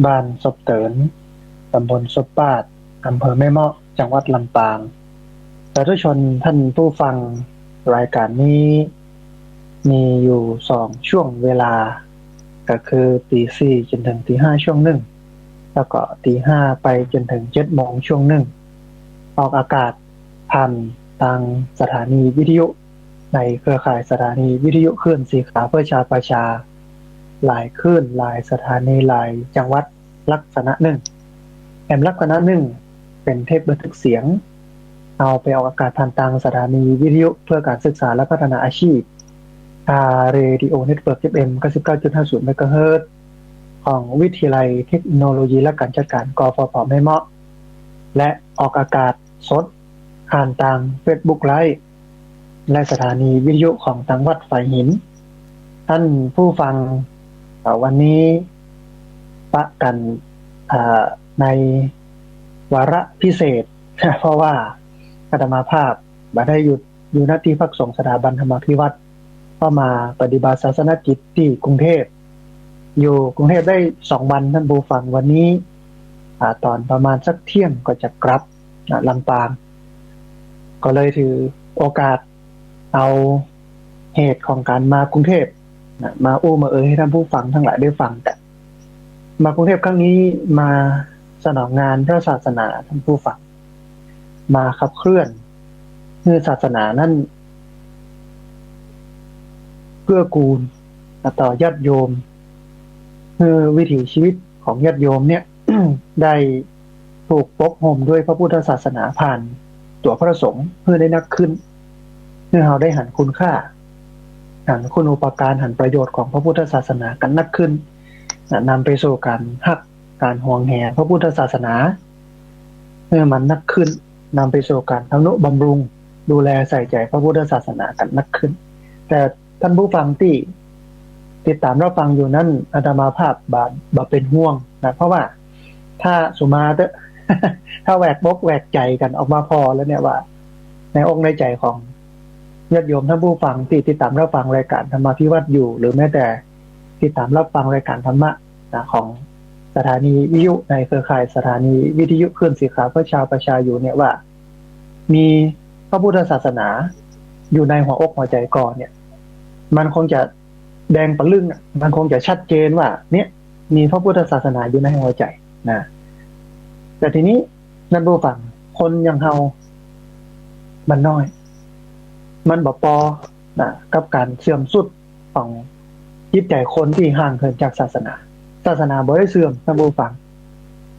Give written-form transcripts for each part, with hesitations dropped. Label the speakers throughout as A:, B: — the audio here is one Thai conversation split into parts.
A: บ้านศพเตินตำบลศพปาดอำเภอแม่เมาะจังหวัดลำปางสาธุชนท่านผู้ฟังรายการนี้มีอยู่2 ช่วงเวลาก็คือตี 4จนถึงตี 5ช่วงหนึ่งแล้วก็ตี 5ไปจนถึง7 โมงช่วงหนึ่งออกอากาศผ่านทางสถานีวิทยุในเครือข่ายสถานีวิทยุคลื่นสีขาวเพื่อชาวประชาหลายคลื่นหลายสถานีหลายจังหวัดลักษณะหนึ่งแอมลักษณะหนึ่งเป็นเทปบันทึกเสียงเอาไปออกอากาศผ่านทางสถานีวิทยุเพื่อการศึกษาและพัฒนาอาชีพเรดิโอเน็ตเวิร์ก FM 99.50 เมกะเฮิรตซ์ของวิทยาลัยเทคโนโลยีและการจัดการกฟผแม่เมาะและออกอากาศสดผ่านทาง Facebook Live และสถานีวิทยุของจังหวัดฝายหินท่านผู้ฟังวันนี้ปะกันในวาระพิเศษ เพราะว่าอาตมาภาพบัได้หยุดอยู่ณที่พักสงฆ์สถาบันธรรมาภิวัตรก็มาปฏิบัติศาสนกิจที่กรุงเทพอยู่กรุงเทพได้2 วันท่านผู้ฟังวันนี้ตอนประมาณสักเที่ยงก็จะกลับลำปางก็เลยถือโอกาสเอาเหตุของการมากรุงเทพมามาให้ท่านผู้ฟังทั้งหลายได้ฟังกันมากรุงเทพครั้งนี้มาสนองงานพระศาสนาท่านผู้ฟังมาขับเคลื่อนคือศาสนานั้นเกื้อกูลต่อญาติโยมคือวิถีชีวิตของญาติโยมเนี่ย ได้ถูกปกห่มด้วยพระพุทธศาสนาผ่านตัวพระสงฆ์เพื่อได้นักขึ้นเพื่อเราได้หันคุณค่าหันคุณูปการหันประโยชน์ของพระพุทธศาสนากันนักขึ้นนำไปสู่การฮักการห่วงแหนพระพุทธศาสนาเมื่อมันนักขึ้นนำไปสู่การทำนุบำรุงดูแลใส่ใจพระพุทธศาสนากันนักขึ้นแต่ท่านผู้ฟังที่ติดตามรับฟังอยู่นั้นอาตมาภาพบาเป็นห่วงนะเพราะว่าถ้าสุมาเต ถ้าแหวกบกแหวกใจกันออกมาพอแล้วเนี่ยว่าในอกในใจของญาติโยมท่านผู้ฟังที่ติดตามรับฟังรายการธรรมาภิวัตรอยู่หรือแม้แต่ติดตามรับฟังรายการธรรมะของสถานีวิทยุในเครือข่ายสถานีวิทยุคลื่นสีขาวเพื่อชาวประชาอยู่เนี่ยว่ามีพระพุทธศาสนาอยู่ในหัวอกหัวใจก่อนเนี่ยมันคงจะแดงปะลึงมันคงจะชัดเจนว่าเนี่ยมีพระพุทธศาสนาอยู่ในหัวใจนะแต่ทีนี้นั่นผู้ฟังคนยังเฮามันน้อยมันบ่พอนะกับการเสื่อมสุดของจิตใจคนที่ห่างเหินจากศาสนาบ่ได้เสื่อมท่านผู้ฟัง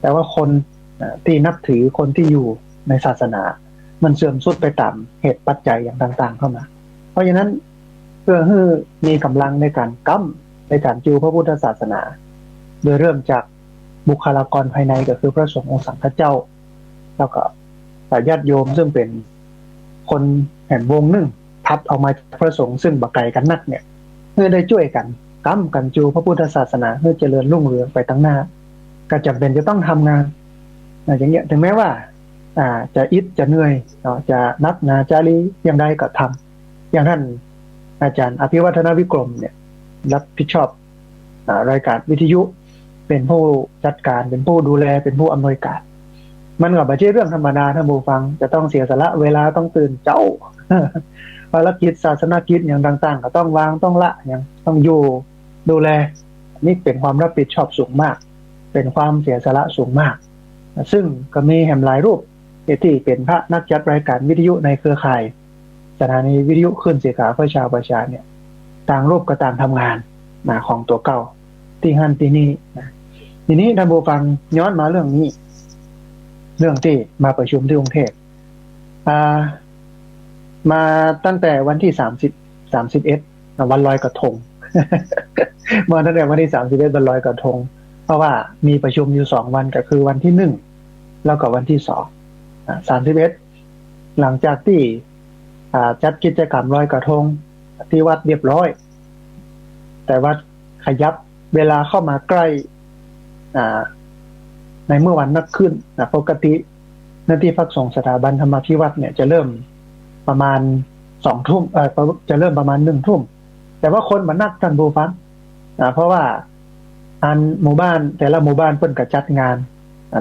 A: แต่ว่าคนที่นับถือคนที่อยู่ในศาสนามันเสื่อมสุดไปตามเหตุปัจจัยอย่างต่างๆเข้ามาเพราะฉะนั้นเพื่อให้มีกำลังในการก้ำในการจูพระพุทธศาสนาโดยเริ่มจากบุคลากรภายในก็คือพระสงฆ์องค์สังฆเจ้าแล้วก็ญาติโยมซึ่งเป็นคนแห่งวงหนึ่งทับออกมาจากพระสงฆ์ซึ่งบักไก่กันนักเนี่ยเพื่อได้ช่วยกันก้ำกันจูพระพุทธศาสนาเพื่อเจริญรุ่งเรืองไปตั้งหน้าก็จำเป็นจะต้องทำงานอย่างเงี้ยถึงแม้ว่าจะอิดจะเหนื่อยจะนักหนาจารีอย่างใดก็ทำอย่างท่านอาจารย์อภิวัฒนวิกรมเนี่ยรับผิดชอบรายการวิทยุเป็นผู้จัดการเป็นผู้ดูแลเป็นผู้อำนวยการมันก็ไม่ใช่เรื่องธรรมดาท่านผู้ฟังจะต้องเสียสละเวลาต้องตื่นเจ้า ภารกิจศาสนกิจอย่างต่างๆก็ต้องวางต้องละอย่างต้องอยู่ดูแลนี่เป็นความรับผิดชอบสูงมากเป็นความเสียสละสูงมากซึ่งก็มีแห่งหลายรูปที่เป็นพระนักจัดรายการวิทยุในเครือข่ายสถานีวิทยุคลื่นสีขาวเพื่อชาวประชาเนี่ยต่างรูปก็ต่างทำงานของตัวเก่าที่ฮั่นที่นี่ทีนี้ท่านผู้ฟังย้อนมาเรื่องนี้เรื่องที่มาประชุมที่กรุงเทพมาตั้งแต่วันที่31วันลอยกระทง มาตั้งแต่วันที่31วันลอยกระทงเพราะว่ามีประชุมอยู่2 วันก็คือวันที่1แล้วก็วันที่2 31หลังจากที่จัดกิจกรรมลอยกระทงที่วัดเรียบร้อยแต่ว่าขยับเวลาเข้ามาใกล้ในเมื่อวันนักขึ้นปกติหน้าที่พักสงฆ์สถาบันธรรมาภิวัตรเนี่ยจะเริ่มประมาณ2 ทุ่มจะเริ่มประมาณ1 ทุ่มแต่ว่าคนมานักท่านผู้ฟังเพราะว่า อันหมู่บ้านแต่ละหมู่บ้านเพิ่นก็จัดงาน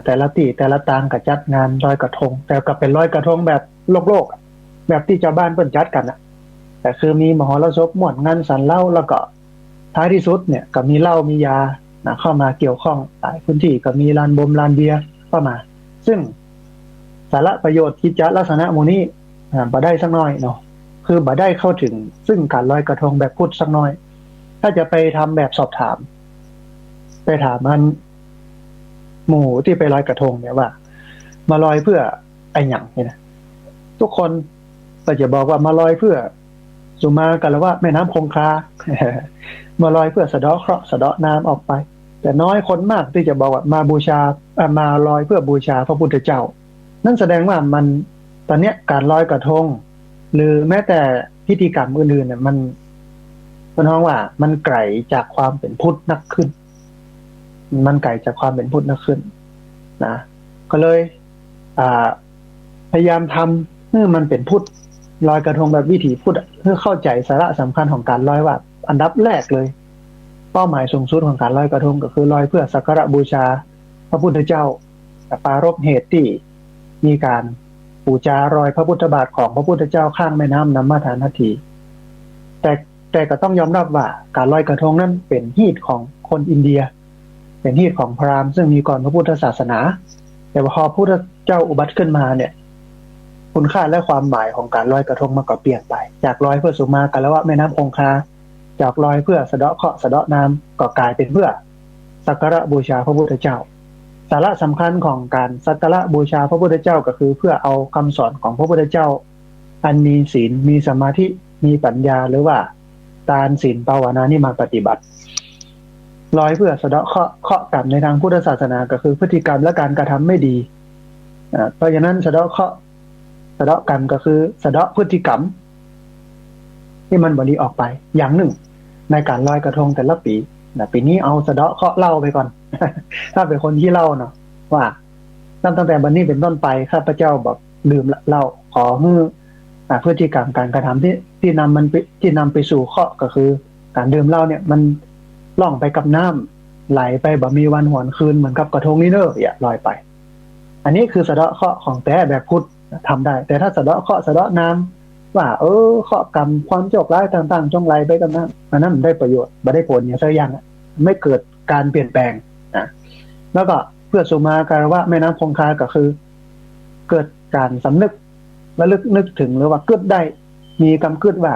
A: แต่ละที่แต่ละตางก็จัดงานลอยกระทงแต่ก็เป็นลอยกระทงแบบโลกแบบที่ชาวบ้านเพิ่นจัดกันนะแต่คือมีมหรสพม่วนงานสันเหล้าแล้วก็ท้ายที่สุดเนี่ยก็มีเหล้ามียาเข้ามาเกี่ยวข้องหลายพื้นที่ก็มีลานบมลานเบียร์เข้ามาซึ่งสาระประโยชน์กิจลักษณะหมู่นี้บ่ได้สักน้อยเนาะคือบ่ได้เข้าถึงซึ่งการลอยกระทงแบบพุทธสักน้อยถ้าจะไปทำแบบสอบถามไปถามมันหมู่ที่ไปลอยกระทงเนี่ยว่ามาลอยเพื่อไอ้หยังเนี่ยนะทุกคนก็จะบอกว่ามาลอยเพื่อสุมากันแล้วว่าแม่น้ำคงคา มาลอยเพื่อสะเดาะเคราะห์สะเดาะน้ำออกไปแต่น้อยคนมากที่จะบอกว่ามาบูชามาลอยเพื่อบูชาพระพุทธเจ้านั่นแสดงว่ามันตอนเนี้ยการลอยกระทงหรือแม้แต่พิธีกรรมอื่นๆเนี่ยมันห้องว่ามันไกลจากความเป็นพุทธนักขึ้นมันไกลจากความเป็นพุทธนักขึ้นนะก็เลยพยายามทำให้มันเป็นพุทธลอยกระทงแบบวิถีพุทธเพื่อเข้าใจสาระสำคัญของการลอยว่าอันดับแรกเลยเป้าหมายสูงสุดของการลอยกระทงก็คือลอยเพื่อสักการะบูชาพระพุทธเจ้าปรารภเหตุที่มีการบูชารอยพระพุทธบาทของพระพุทธเจ้าข้างแม่น้ำน้ำมาทานาทีแต่ก็ต้องยอมรับว่าการลอยกระทงนั้นเป็นฮีตของคนอินเดียเป็นฮีตของพราหมณ์ซึ่งมีก่อนพระพุทธศาสนาแต่พอพระพุทธเจ้าอุบัติขึ้นมาเนี่ยคุณค่าและความหมายของการลอยกระทงมันก็เปลี่ยนไปจากลอยเพื่อสุมากันแล้วว่าแม่น้ำคงคาจากลอยเพื่อสะเดาะเคราะห์สะเดาะน้ำก็กลายเป็นเพื่อสักการะบูชาพระพุทธเจ้าสาระสำคัญของการสักการะบูชาพระพุทธเจ้าก็คือเพื่อเอาคำสอนของพระพุทธเจ้าอันมีศีลมีสมาธิมีปัญญาหรือว่าทานศีลภาวนานี่มาปฏิบัติลอยเพื่อสะเดาะเคราะห์กรรมในทางพุทธศาสนาก็คือพฤติกรรมและการกระทำไม่ดีเพราะฉะนั้นสะเดาะเคราะห์สะเดาะกรรมก็คือสะเดาะพฤติกรรมที่มันบริออกไปอย่างหนึ่งในการลอยกระทงแต่ละปีปีนี้เอาสะเดาะเคราะห์เหล้าไปก่อน ถ้าเป็นคนที่เล่าเนาะว่าตั้งแต่บัดนี้เป็นต้นไปข้าพเจ้าบอกดื่มเหล้าขอให้พฤติกรรมการกระทำที่นำไปสู่เคราะห์ก็คือการดื่มเหล้าเนี่ยมันล่องไปกับน้ำไหลไปแบบมีวันหวนคืนเหมือนกับกระทงนี้เนอะอย่าลอยไปอันนี้คือสะเดาะเคราะห์ของแต่แบบพุทธทำได้แต่ถ้าสะเดาะเคราะห์สะเดาะน้ำว่าเคราะห์กรรมความโชคร้ายต่างๆจงไหลไปกับน้ำอันนั้นมันได้ประโยชน์ไม่ได้ผลอย่างสักอย่างไม่เกิดการเปลี่ยนแปลงแล้วก็เพื่อสุมาการว่าแม่น้ำคงคาก็คือเกิดการสำนึกและนึกถึงหรือว่าเกิดได้มีกำกึดว่า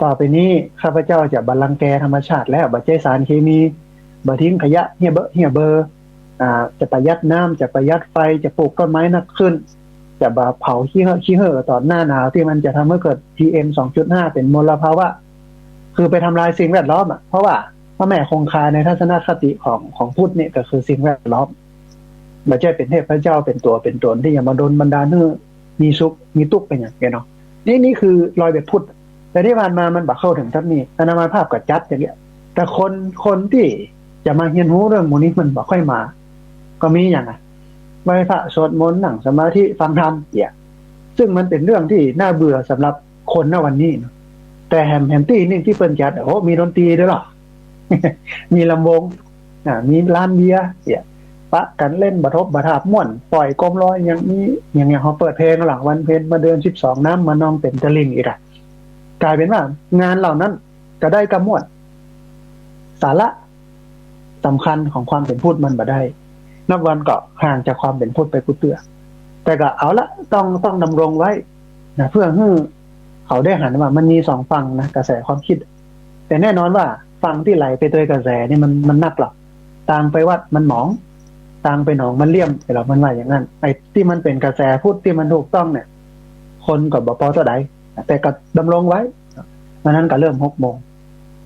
A: ต่อไปนี้ข้าพเจ้าจะบัลลังก์แกธรรมชาติแล้วบัดใจสารเคมีบัดทิ้งขยะเหี่ยเบอร์จะประหยัดน้ำจะประหยัดไฟจะปลูกต้นไม้นักขึ้นจะบ่เผาขี้เห่อตอนหน้าหนาวที่มันจะทำให้เกิด PM 2.5 เป็นมลภาวะคือไปทำลายสิ่งแวดล้อมเพราะว่าพระแม่คงคาในทัศนคติของพุทธเนี่ยก็คือสิ่งแวดล้อมไม่ใช่เป็นเทพเจ้าเป็นตัวเป็นตนที่จะมาโดนบันดาลให้มีสุขมีทุกข์เป็นอย่างเงี้ยเนาะนี่คือรอยแบบพุทธแต่ที่ผ่านมามันบักเข้าถึงทัศนี้อนามาภาพกับจัดอย่างเงี้ยแต่คนที่จะมาเรียนรู้เรื่องมูนี้มันบักค่อยมาก็มีอย่างไหว้พระสวดมนต์นั่งสมาธิฟังธรรมเนี่ยซึ่งมันเป็นเรื่องที่น่าเบื่อสำหรับคนณวันนี้เนาะแต่แฮมตี้นี่ที่เปิ้นจัดมีดนตรีด้วยหรอ มีลำวงมีลานเบียร์เนี่ยปะกันเล่นบะทบบะทาบม่วนปล่อยกลมลอยอย่างเขาเปิดเพลงหลังวันเพลมาเดิน12น้ำมานองเป็นตะลิงอีกกลายเป็นว่างานเหล่านั้นจะได้กระม่วนสาระสำคัญของความเป็นพุทธมันบ่ได้นับวันก็ห่างจากความเป็นพุทธไปกุเตือแต่ก็เอาละต้องดำรงไว้นะเพื่อให้เขาได้หันว่ามันมีสองฝั่งนะกระแสความคิดแต่แน่นอนว่าฝั่งที่ไหลไปโดยกระแสนี่มันนักหรอกต่างไปวัดมันหมองต่างไปหนองมันเลี่ยมแต่เรามันว่าอย่างนั้นไอ้ที่มันเป็นกระแสพุทธที่มันถูกต้องเนี่ยคนก็บ่พอเท่าใดแต่ก็ดำรงไว้วันนั้นก็เริ่ม6 โมง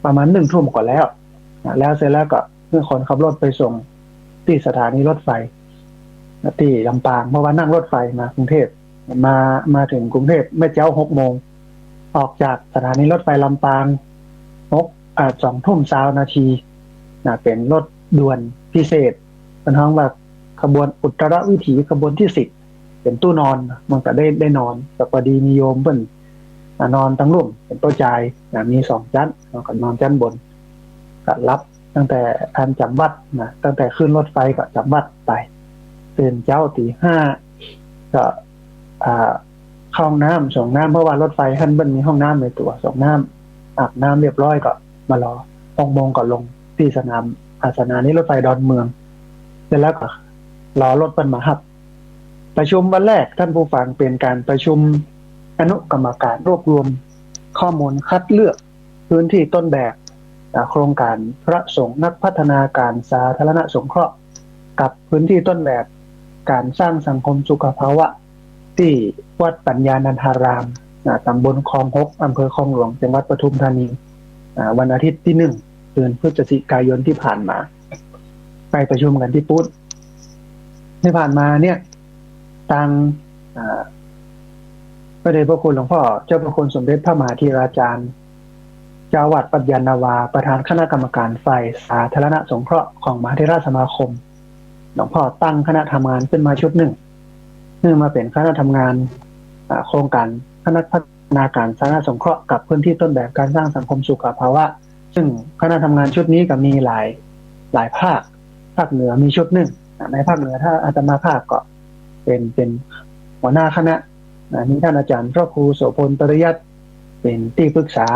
A: ประมาณ1 ทุ่มก่อนแล้วเสร็จแล้วก็เมื่อคนขับรถไปส่งที่สถานีรถไฟที่ลำปางเพราะว่านั่งรถไฟมากรุงเทพมาถึงกรุงเทพแม่เจ้า6 โมงออกจากสถานีรถไฟลำปาง2 ทุ่ม20 นาทีเป็นรถด่วนพิเศษเป็นห้องว่าขบวนอุตรวิถีขบวนที่10เป็นตู้นอนมันก็ได้นอนแต่พอดีมีโยมเพิ่นนอนทั้งรุ่มเป็นโต๊ะจายมี2 ชั้นแล้วก็นอนชั้นบนก็รับ ตั้งแต่อันจำวัดนะตั้งแต่ขึ้นรถไฟก็จำวัดไปตื่นเจ้าตี 5ก็เข้าห้องน้ำส่งน้ำเพราะว่ารถไฟท่านมันมีห้องน้ำในตัวส่งน้ำอาบน้ำเรียบร้อยก็มารอ6 โมงก็ลงที่สนามสถานีรถไฟดอนเมืองเสร็จแล้วก็รอรถมันมารับประชุมวันแรกท่านผู้ฟังเป็นการประชุมอนุกรรมการรวบรวมข้อมูลคัดเลือกพื้นที่ต้นแบบโครงการพระสงฆ์นักพัฒนาการสาธารณสงเคราะห์กับพื้นที่ต้นแบบการสร้างสังคมสุขภาวะที่วัดปัญญานันทารามตำบลคลอง6อำเภอคลองหลวงจังหวัดปทุมธานีวันอาทิตย์ที่1 เดือนพฤศจิกายนที่ผ่านมาไปประชุมกันที่ปุ้นที่ผ่านมาเนี่ยทางพระเดชพระคุณหลวงพ่อเจ้าพระคุณสมเด็จพระมหาธีราจารย์เจ้าวัดปัญญานาวาประธานคณะกรรมการฝ่ายสาธารณสงเคราะห์ของมหาเถรสมาคมหลวงพ่อตั้งคณะทำงานขึ้นมาชุดหนึ่งซึ่งมาเป็นคณะทำงานโครงการคณะพัฒนาการสาธารณสงเคราะห์กับพื้นที่ต้นแบบการสร้างสังคมสุขภาวะซึ่งคณะทำงานชุดนี้ก็มีหลายภาคเหนือมีชุดหนึ่งในภาคเหนือถ้าอาตมาภาคก็เป็นหัวหน้าคณะมีท่านอาจารย์พระครูโสพลปริยัติเป็นที่ปรึกษา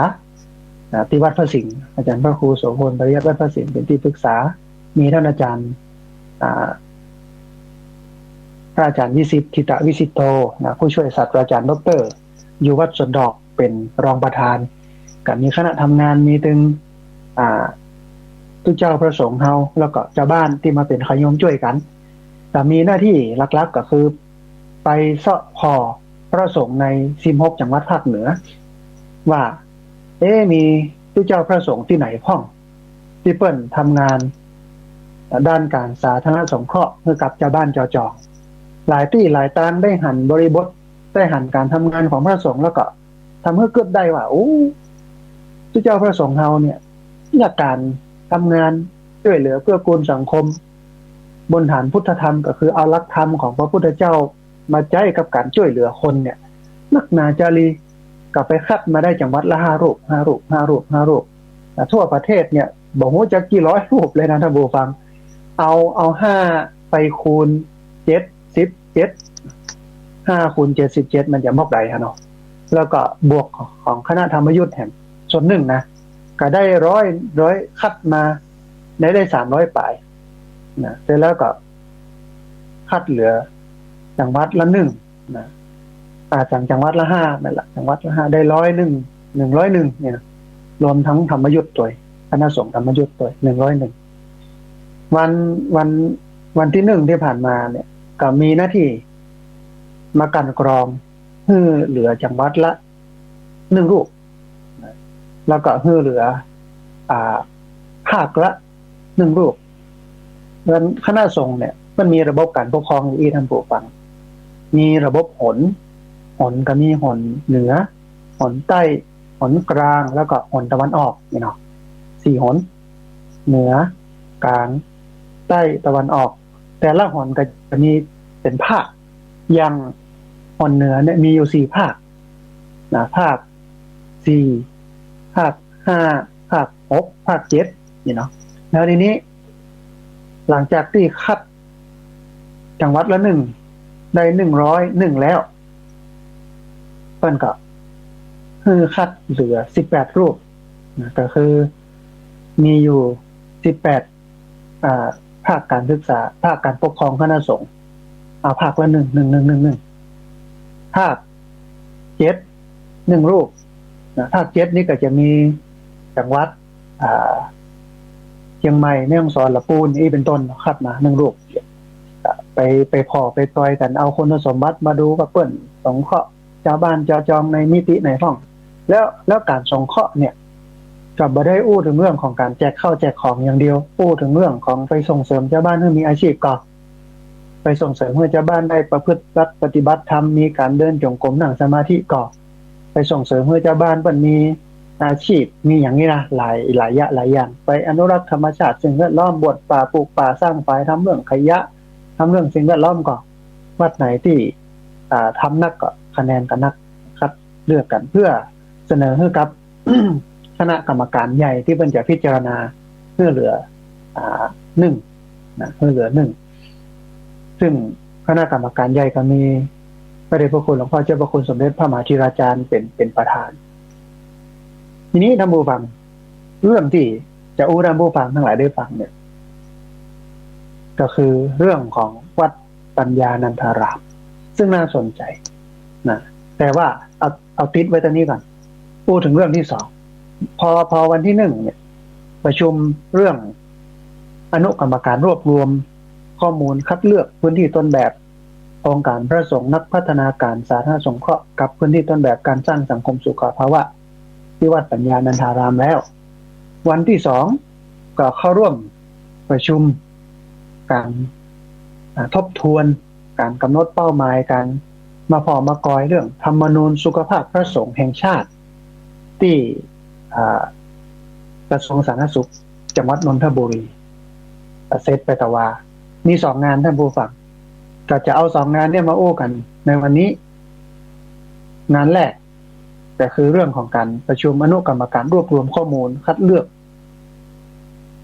A: ที่วัดพระสิงห์อาจารย์พระครูโสพลปริยัติวัดพระสิงห์เป็นที่ปรึกษามีท่านอาจารย์พระอาจารย์วิสิทธิ์ธิตะวิสิทโตผู้ช่วยศาสตราจารย์ดร.อยู่วัดสวนดอกเป็นรองประธานกับมีคณะทำงานมีถึงทุกเจ้าพระสงฆ์เฮาแล้วก็เจ้าบ้านที่มาเป็นขยมช่วยกันแต่มีหน้าที่หลักๆก็คือไปเสาะพอพระสงฆ์ใน16จังหวัดภาคเหนือว่ามีทุกเจ้าพระสงฆ์ที่ไหนพ้องที่เปิ้นทำงานด้านการสาธารณสงเคราะห์เพื่อกับเจ้าบ้านเจ้าจองหลายที่หลายตางได้หันบริบทได้หันการทำงานของพระสงฆ์แล้วก็ทำให้เกิดได้ว่าทุกเจ้าพระสงฆ์เฮาเนี่ยอยากการทำงานช่วยเหลือเพื่อกูลสังคมบนฐานพุทธธรรมก็คือเอาหลักธรรมของพระพุทธเจ้ามาใช้กับการช่วยเหลือคนเนี่ยนักนาจารีกลับไปคัดมาได้จังหวัดละ5 รูปแต่ทั่วประเทศเนี่ยบอกว่าจะกี่ร้อยรูปเลยนะท่านผู้ฟังเอา5ไปคูณ77 5คูณ77มันจะมอกใดฮะเนาะแล้วก็บวกของคณะธรรมยุทธ์แห่งส่วนหนึ่งนะก็ได้ร้อยคัดมาได้300 ปลายนะเสร็จแล้วก็คัดเหลือจังหวัดละ1นะจังหวัดละ5นั่นแหละจังหวัดละ5ได้101เนี่ยนะรวมทั้งธรรมยุทธ์ตัวคณะสงฆ์ธรรมยุทธ์ตัว101วันที่1ที่ผ่านมาเนี่ยก็มีหน้าที่มากันกรองเหลือจังหวัดละ1 รูปแล้วก็เหลือภาคละ1 รูปเพราะฉะนั้นคณะสงฆ์เนี่ยมันมีระบบการปกครองอยู่ท่านผู้ฟังมีระบบหนก็มีหนเหนือหนใต้หนกลางแล้วก็หนตะวันออกนี่เนาะ4 หนเหนือกลางใต้ตะวันออกแต่ละหนก็จะมีเป็นภาคอย่างหนเหนือเนี่ยมีอยู่4 ภาคนะภาค4ภาค5ภาค6ภาค7นี่เนาะแล้วทีนี้หลังจากที่คัดจังหวัดละ1ได้101แล้วเพิ่นก็คัดเหลือ18 รูปนะก็คือมีอยู่18ภาคการศึกษาภาคการปกครองคณะสงฆ์เอาภาคละ1ภาค7 1 รูปนะภาค7นี่ก็จะมีจังหวัดเชียงใหม่แม่ฮ่องสอนลำพูนนี่เป็นต้นคัดมา1 รูปไปพอไปต่อยกันเอาคุณสมบัติมาดูกับเปิ้นสงเคราะห์ชาวบ้านชาวจองในมิติไหนพ้องแล้วการสงเคราะห์เนี่ยก็บ่ได้อู้ถึงเรื่องของการแจกข้าวแจกของอย่างเดียวอู้ถึงเรื่องของไปส่งเสริมชาวบ้านให้มีอาชีพก่อนไปส่งเสริมให้ชาวบ้านได้ประพฤติปฏิบัติธรรมมีการเดินจงกรมนั่งสมาธิก่อนไปส่งเสริมให้ชาวบ้านเปิ้นมีอาชีพมีอย่างนี้นะหลายอย่างไปอนุรักษ์ธรรมชาติสิ่งแวดล้อมบวชป่าปลูกป่าสร้างฝ่ายทำเรื่องขยะทำเรื่องสิ่งแวดล้อมก่อนวัดไหนที่ทำนักก็คะแนนกันนักคัดเลือกกันเพื่อเสนอให้กับ คณะกรรมการใหญ่ที่เพิ่นจะพิจารณา พื่อเหลือหนึ่งเพื่อเหลือหนึ่งซึ่งคณะกรรมการใหญ่ก็มีพระเดชพระคุณหลวงพ่อเจ้าพระคุณสมเด็จพระมหาธีราจารย์เป็นประธานทีนี้ท่านผู้ฟังเรื่องที่จะท่านผู้ฟังทั้งหลายได้ฟังเนี่ยก็คือเรื่องของวัดปัญญานันทารามซึ่งน่าสนใจนะแต่ว่าเอาติดไว้ตรงนี้ก่อนพูดถึงเรื่องที่สองพอวันที่หนึ่งเนี่ยประชุมเรื่องอนุกรรมการรวบรวมข้อมูลคัดเลือกพื้นที่ต้นแบบองค์การพระสงฆ์นักพัฒนาการสาธารณสงเคราะห์กับพื้นที่ต้นแบบการสร้างสังคมสุขภาวะที่วัดปัญญานันทารามแล้ววันที่สองก็เข้าร่วมประชุมการทบทวนการกำหนดเป้าหมายการมากอยเรื่องธรรมนูญสุขภาพพระสงฆ์แห่งชาติที่กระทรวงสาธารณสุขจังหวัดนนทบุรีเซตไปตะวามีสองงานท่านผู้ฟังก็จะเอาสองงานเนี่ยมาโอ้กันในวันนี้งานแรกแต่คือเรื่องของการประชุมอนุกรรมการรวบรวมข้อมูลคัดเลือก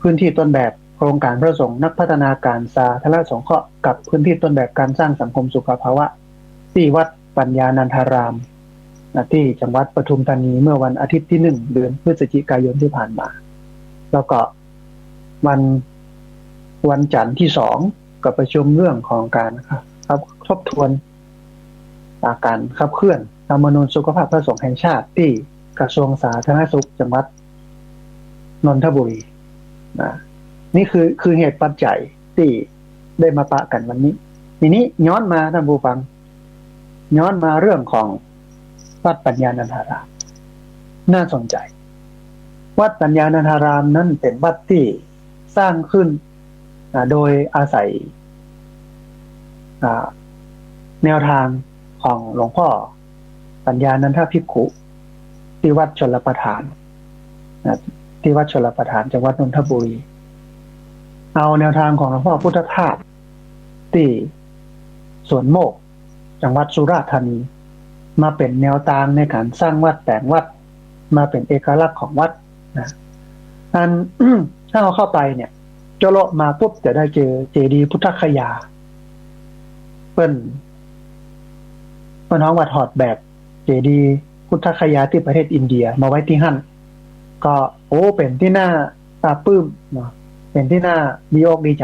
A: พื้นที่ต้นแบบโครงการพระสงฆ์นักพัฒนาการสาธารณสงเคราะห์กับพื้นที่ต้นแบบการสร้างสังคมสุขภาวะที่วัดปัญญานันทารามที่จังหวัดปทุมธานีเมื่อวันอาทิตย์ที่1 เดือนพฤศจิกายนที่ผ่านมาแล้วก็วันจันทร์ที่2กับประชุมเรื่องของการทบทวนการขับเคลื่อนธรรมนูญสุขภาพพระสงฆ์แห่งชาติที่กระทรวงสาธารณสุขจังหวัดนนทบุรีนี่คือเหตุปัจจัยที่ได้มาปะกันวันนี้ทีนี้ย้อนมาท่านผู้ฟังย้อนมาเรื่องของวัดปัญญานันทารามน่าสนใจวัดปัญญานันทารามนั้นเป็นวัดที่สร้างขึ้นโดยอาศัยแนวทางของหลวงพ่อปัญญานันทภิกขุที่วัดชลประทานที่วัดชลประทานจังหวัดนนทบุรีเอาแนวทางของหลวงพ่อพุทธทาสที่สวนโมกจังหวัดสุราษฎร์ธานีมาเป็นแนวทางในการสร้างวัดแต่งวัดมาเป็นเอกลักษณ์ของวัดนะถ้าเราเข้าไปเนี่ยเจาะเลาะมาปุ๊บจะได้เจอเจดีย์พุทธคยาเปิ้นน้องวัดถอดแบบเจดีย์พุทธคยาที่ประเทศอินเดียมาไว้ที่หั่นก็เป็นที่น่าปลาปลื้มเนาะเป็นที่น่าดีอกดีใจ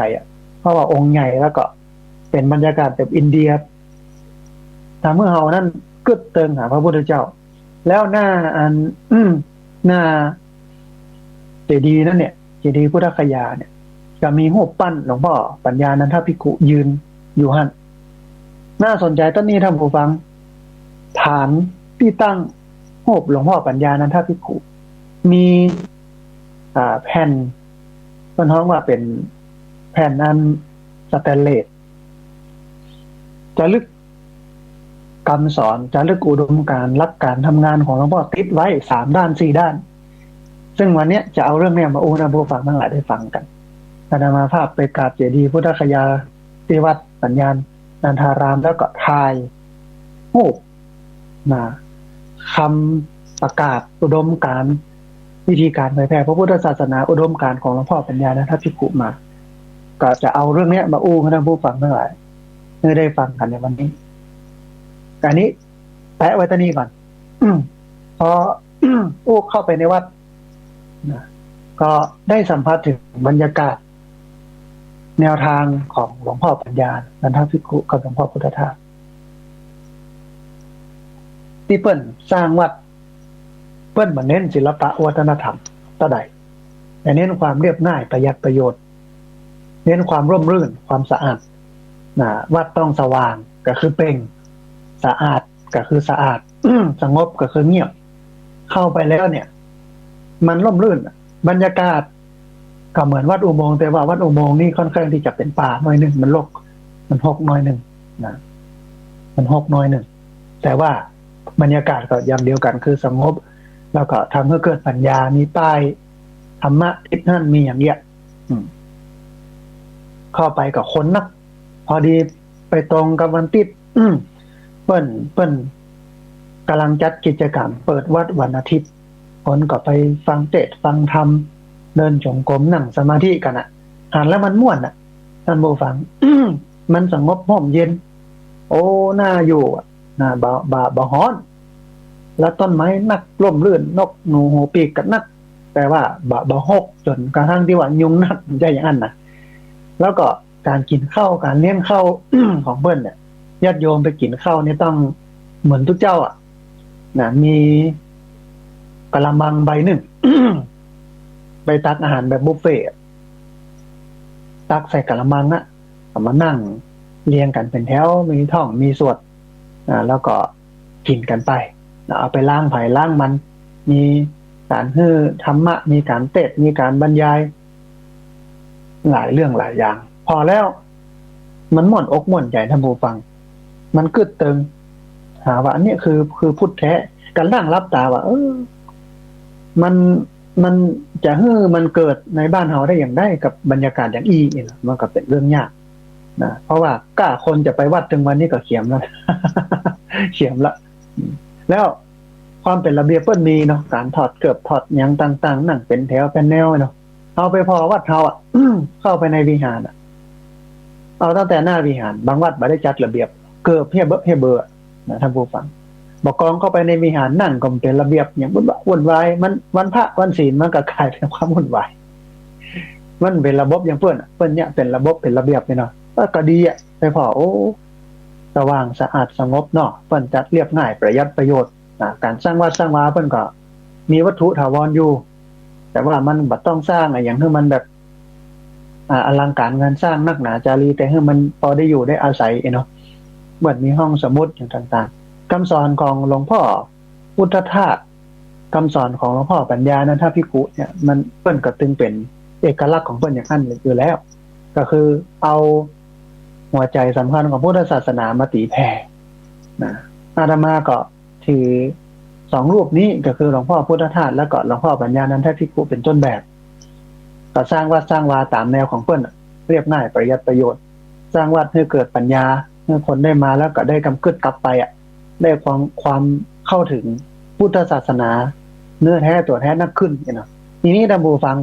A: เพราะว่าองค์ใหญ่แล้วก็เป็นบรรยากาศแบบอินเดียตามเมื่อเฮานั้นกึดเติงหาพระพุทธเจ้าแล้วหน้าหน้าเจดีย์นั่นเนี่ยเจดีย์พุทธคยาเนี่ยจะมีรูปปั้นหลวงพ่อปัญญานันทภิกขุยืนอยู่หั่นน่าสนใจต้นนี้ท่านผู้ฟังฐานที่ตั้งรูปหลวงพ่อปัญญานันทภิกขุมีแผ่นต้นท้องว่าเป็นแผ่นอันสแตนเลสจะลึกคำสอนจะลึกอุดมการณ์หลักการทำงานของหลวงพ่อติดไว้3 ด้าน 4 ด้านซึ่งวันนี้จะเอาเรื่องนี้มาท่านผู้ฟังทั้งหลายได้ฟังกันอาตมาภาพไปกราบเจดีย์พุทธคยาที่วัดปัญญานันทารามแล้วก็ทายรูปคำประกาศอุดมการณ์วิธีการเผยแพร่พระพุทธศาสนาอุดมการณ์ของหลวงพ่อปัญญานันทภิกขุมาก็จะเอาเรื่องนี้มาท่านผู้ฟังทั้งหลายได้ฟังกันในวันนี้อันนี้แปะไว้ตรงนี้ก่อนพอเข้าไปในวัดก็ได้สัมผัสถึงบรรยากาศแนวทางของหลวงพ่อปัญญานันทภิกขุกับหลวงพ่อพุทธทาสที่เปิ้นสร้างวัดเปิ้นมาเน้นศิลปะวัฒนธรรมต่อใดแต่เน้นความเรียบง่ายประหยัดประโยชน์เน้นความร่มรื่นความสะอาดวัดต้องสว่างก็คือเปล่งสะอาดก็คือสะอาด สงบก็คือเงียบเข้าไปแล้วเนี่ยมันร่มรื่นบรรยากาศก็เหมือนวัดอุโมงค์แต่ว่าวัดอุโมงค์นี่ค่อนข้างที่จะเป็นป่าหน่อยนึงมันรกมันหกหน่อยนึงมันหกหน่อยนึงแต่ว่าบรรยากาศก็อย่างเดียวกันคือสงบแล้วก็ทำให้เกิดปัญญามีป้ายธรรมะทิศนั่นมีอย่างเงี้ยเข้าไปกับคนนักพอดีไปตรงกับวันติดเปิ้นกำลังจัดกิจกรรมเปิดวัดวันอาทิตย์คนก็ไปฟังเทศน์ฟังธรรม เดินจงกรมนั่งสมาธิกันอ่านแล้วมันม่วนท่านผู้ฟัง มันสงบร่มเย็นโอ้น่าอยู่น่าบ่ฮ้อน แล้วต้นไม้นักร่มรื่นนกหนูหูปีกกันนักแต่ว่าบ่หกจนกระทั่งที่ว่ายุงนักใจอย่างนั้นแล้วก็การกินข้าวการเลี้ยงข้าว ของเบิ้ลเนี่ยญาติโยมไปกินข้าวเนี่ยต้องเหมือนทุกเจ้ามีกะละมังใบหนึ่ง ไปตักอาหารแบบบุฟเฟ่ตักใส่กะละมังมานั่งเรียงกันเป็นแถวมีท่องมีสวดแล้วก็กินกันไปเอาไปล้างไผ่ล้างมันมีการธรรมะมีการเทศน์มีการบรรยายหลายเรื่องหลายอย่างพอแล้วมันม่วนอกม่วนใจท่านผู้ฟังมันกึดตึงหาว่าอันนี้คือพุทธแท้การนั่งรับตาว่ามันจะมันเกิดในบ้านเฮาได้อย่างได้กับบรรยากาศอย่างนี่นะมันก็เป็นเรื่องยากนะเพราะว่ากล้าคนจะไปวัดถึงวันนี้ก็เขียมแล้ว เขียมละแล้วความเป็นระเบียบเปิ้นมีเนาะการถอดเกือบถอดหยังต่างๆนั่งเป็นแถวเป็นแนวเนาะเอาไปพอวัดเฮาเข้าไปในวิหารเอาตั้งแต่หน้าวิหารบางวัดบ่ได้จัดระเบียบเกือบเพียเบอร์นะท่านผู้ฟังบอกกองเข้าไปในวิหารนั่งก็เป็นระเบียบอย่างวุ่นวายมันวันพระวันศีลมันก็กลายเป็นความวุ่นวายมันเป็นระบบอย่างเปิ้นเนี่ยเป็นระบบเป็นระเบียบเลยเนาะก็ดีไปพอโอ้สว่างสะอาดสงบเนาะเปิ้นจัดเรียบง่ายประหยัดประโยชน์การสร้างวัดสร้างวาเปิ้นก็มีวัตถุถาวรอยู่แต่ว่ามันบ่ต้องสร้างอย่างที่มันแบบอลังการงานสร้างนักหนาจารีแต่ให้มันพอได้อยู่ได้อาศัยเนาะเหมือนมีห้องสมุดอย่างต่างๆคำสอนของหลวงพ่อพุทธทาสคำสอนของหลวงพ่อปัญญานันทภิกขุเนี่ยมันเปิ้นก็ตึงเป็นเอกลักษณ์ของเปิ้นอย่างนั้นอยู่แล้วก็คือเอาหัวใจสำคัญของพุทธศาสนามาตีแผ่อาตมาก็ถือสองรูปนี้ก็คือหลวงพ่อพุทธทาสและก็หลวงพ่อปัญญานันทภิกขุเป็นต้นแบบก็สร้างวัดสร้างวาตามแนวของเปิ้นเรียบง่ายประหยัดประโยชน์สร้างวัดให้เกิดปัญญาเมื่อคนได้มาแล้วก็ได้กำกึดกลับไปได้ความเข้าถึงพุทธศาสนาเนื้อแท้ตัวแท้นักขึ้นทีนี้ท่านผู้ฟัง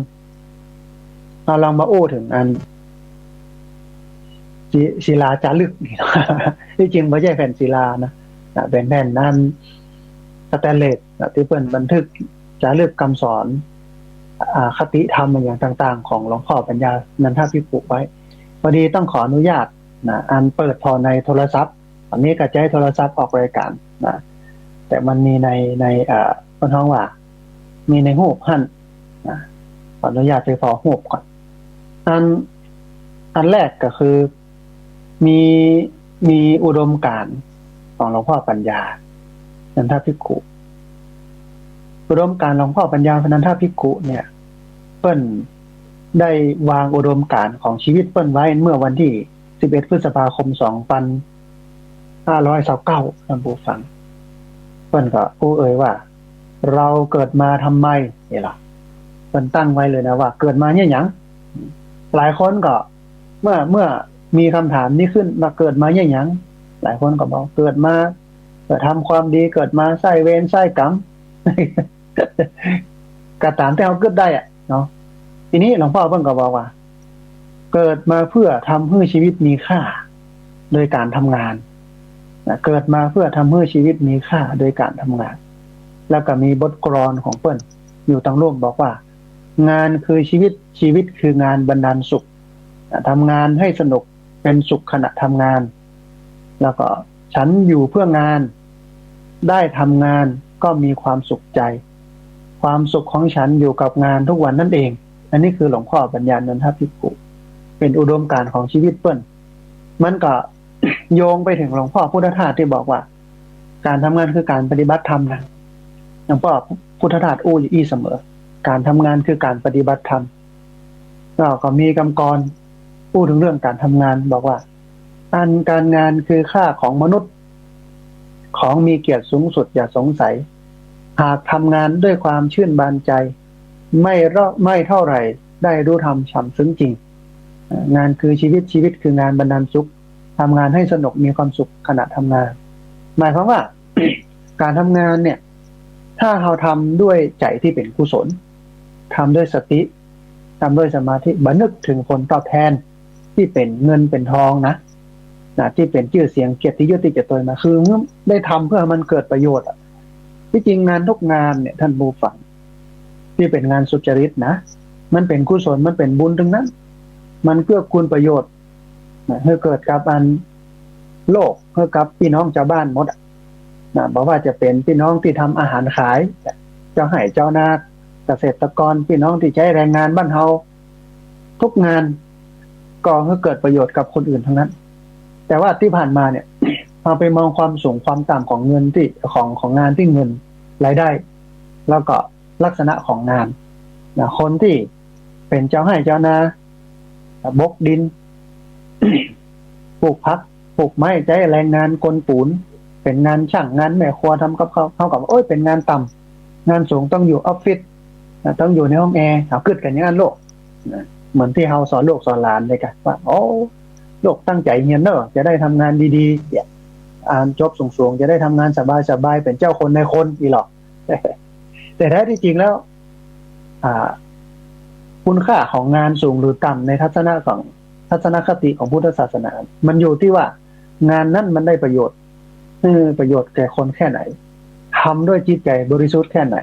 A: เราลองมาอู้ถึงอันศิลาจารึกที่จริงไม่ใช่แผ่นศิลานะเป็นแผ่นนั้นสแตนเลสที่เปิ้นบันทึกจารึกคำสอนคติธรรมอย่างต่างๆของหลวงพ่อปัญญานันทภิกขุไว้พอดีต้องขออนุญาตอันเปิดพอในโทรศัพท์อันนี้ก็จะให้โทรศัพท์ออกรายการแต่มันมีในคนท้องว่ามีในหูปหั่นขออนุญาตไปพอหูปก่อนอันแรกก็คือมีอุดมการณ์ของหลวงพ่อปัญญานันทภิกขุอุดมการณ์หลวงพ่อปัญญานันทภิกขุเนี่ยเปิ้นได้วางอุดมการณ์ของชีวิตเปิ้นไว้เมื่อวันที่11พฤษภาคม2529ท่านผู้ฟังเปิ้นก็ว่าเราเกิดมาทำไมนี่ล่ะเปิ้นตั้งไว้เลยนะว่าเกิดมาเนี่ยหยังหลายคนก็เมื่อมีคำถามนี้ขึ้นมาเกิดมาเนี่ยหยังหลายคนก็บอกเกิดมาเพื่อทำความดีเกิดมาใส่เวรใส่กรรม ก็ตามที่เราเกิดได้เนาะทีนี้หลวงพ่อเพิ่นก็บอกว่าเกิดมาเพื่อทำให้ชีวิตมีค่าโดยการทำงานเกิดมาเพื่อทำให้ชีวิตมีค่าโดยการทำงานแล้วก็มีบทกลอนของเปิ้นอยู่ตั้งร่วมบอกว่างานคือชีวิตคืองานบรรดาลสุขทำงานให้สนุกเป็นสุขขณะทำงานแล้วก็ฉันอยู่เพื่องานได้ทำงานก็มีความสุขใจความสุขของฉันอยู่กับงานทุกวันนั่นเองอันนี้คือหลวงพ่อปัญญานันทภิกขุเป็นอุดมการณ์ของชีวิตเปิ้นมันก็ โยงไปถึงหลวงพ่อพุทธทาสที่บอกว่าการทำงานคือการปฏิบัติธรรมนะหลวงพ่อพุทธทาสอู้อยู่เสมอการทำงานคือการปฏิบัติธรรมก็มีคำกรพูดถึงเรื่องการทำงานบอกว่าการงานคือค่าของมนุษย์ของมีเกียรติสูงสุดอย่าสงสัยหากทำงานด้วยความชื่นบานใจไม่เท่าไหร่ได้รู้ธรรมฉ่ำซึ้งจริงงานคือชีวิตคืองานบรรดาลสุขทำงานให้สนุกมีความสุขขณะทำงานหมายความว่า การทำงานเนี่ยถ้าเราทำด้วยใจที่เป็นกุศลทำด้วยสติ ทำด้วยสมาธิบันึกถึงผลตอบแทนที่เป็นเงินเป็นทองนะที่เป็นชื่อเสียงเกียรติยศที่จะตนมาคือได้ทำเพื่อมันเกิดประโยชน์ที่จริงงานทุกงานเนี่ยท่านผู้ฟังที่เป็นงานสุจริตนะมันเป็นกุศลมันเป็นบุญทั้งนั้นมันเกื้อกูลประโยชน์ให้เกิดกับอันโลกให้กับพี่น้องชาวบ้านหมดนะบอกว่าจะเป็นพี่น้องที่ทำอาหารขายเจ้าไห่เจ้านาเกษตรกรพี่น้องที่ใช้แรงงานบ้านเฮาทุกงานก็ให้เกิดประโยชน์กับคนอื่นทั้งนั้นแต่ว่าที่ผ่านมาเนี่ยเราไปมองความสูงความต่ำของเงินที่ของงานที่เงินรายได้แล้วก็ลักษณะของงานนะคนที่เป็นเจ้าไร่เจ้านาบกดิน ปลูกผักปลูกไม้ใช้แรงงานกลปูนเป็นงานช่างงานแม่ครัวทำกับเขาเข้ากับโอ้ยเป็นงานต่ำงานสูงต้องอยู่ออฟฟิศต้องอยู่ในห้องแอร์เอาขึ้นกันอย่างนั้นโลกนะเหมือนที่เราสอนลูกสอนหลานเลยกันว่าโอ้โลกตั้งใจเรียนเนอะจะได้ทำงานดีๆอ่านจบสูงๆจะได้ทำงานสบายๆเป็นเจ้าคนในคนอีหรอก แต่แท้ที่จริงแล้วคุณค่าของงานสูงหรือต่ำในทัศนคติของพุทธศาสนามันอยู่ที่ว่างานนั้นมันได้ประโยชน์แก่คนแค่ไหนทำด้วยจิตใจบริสุทธิ์แค่ไหน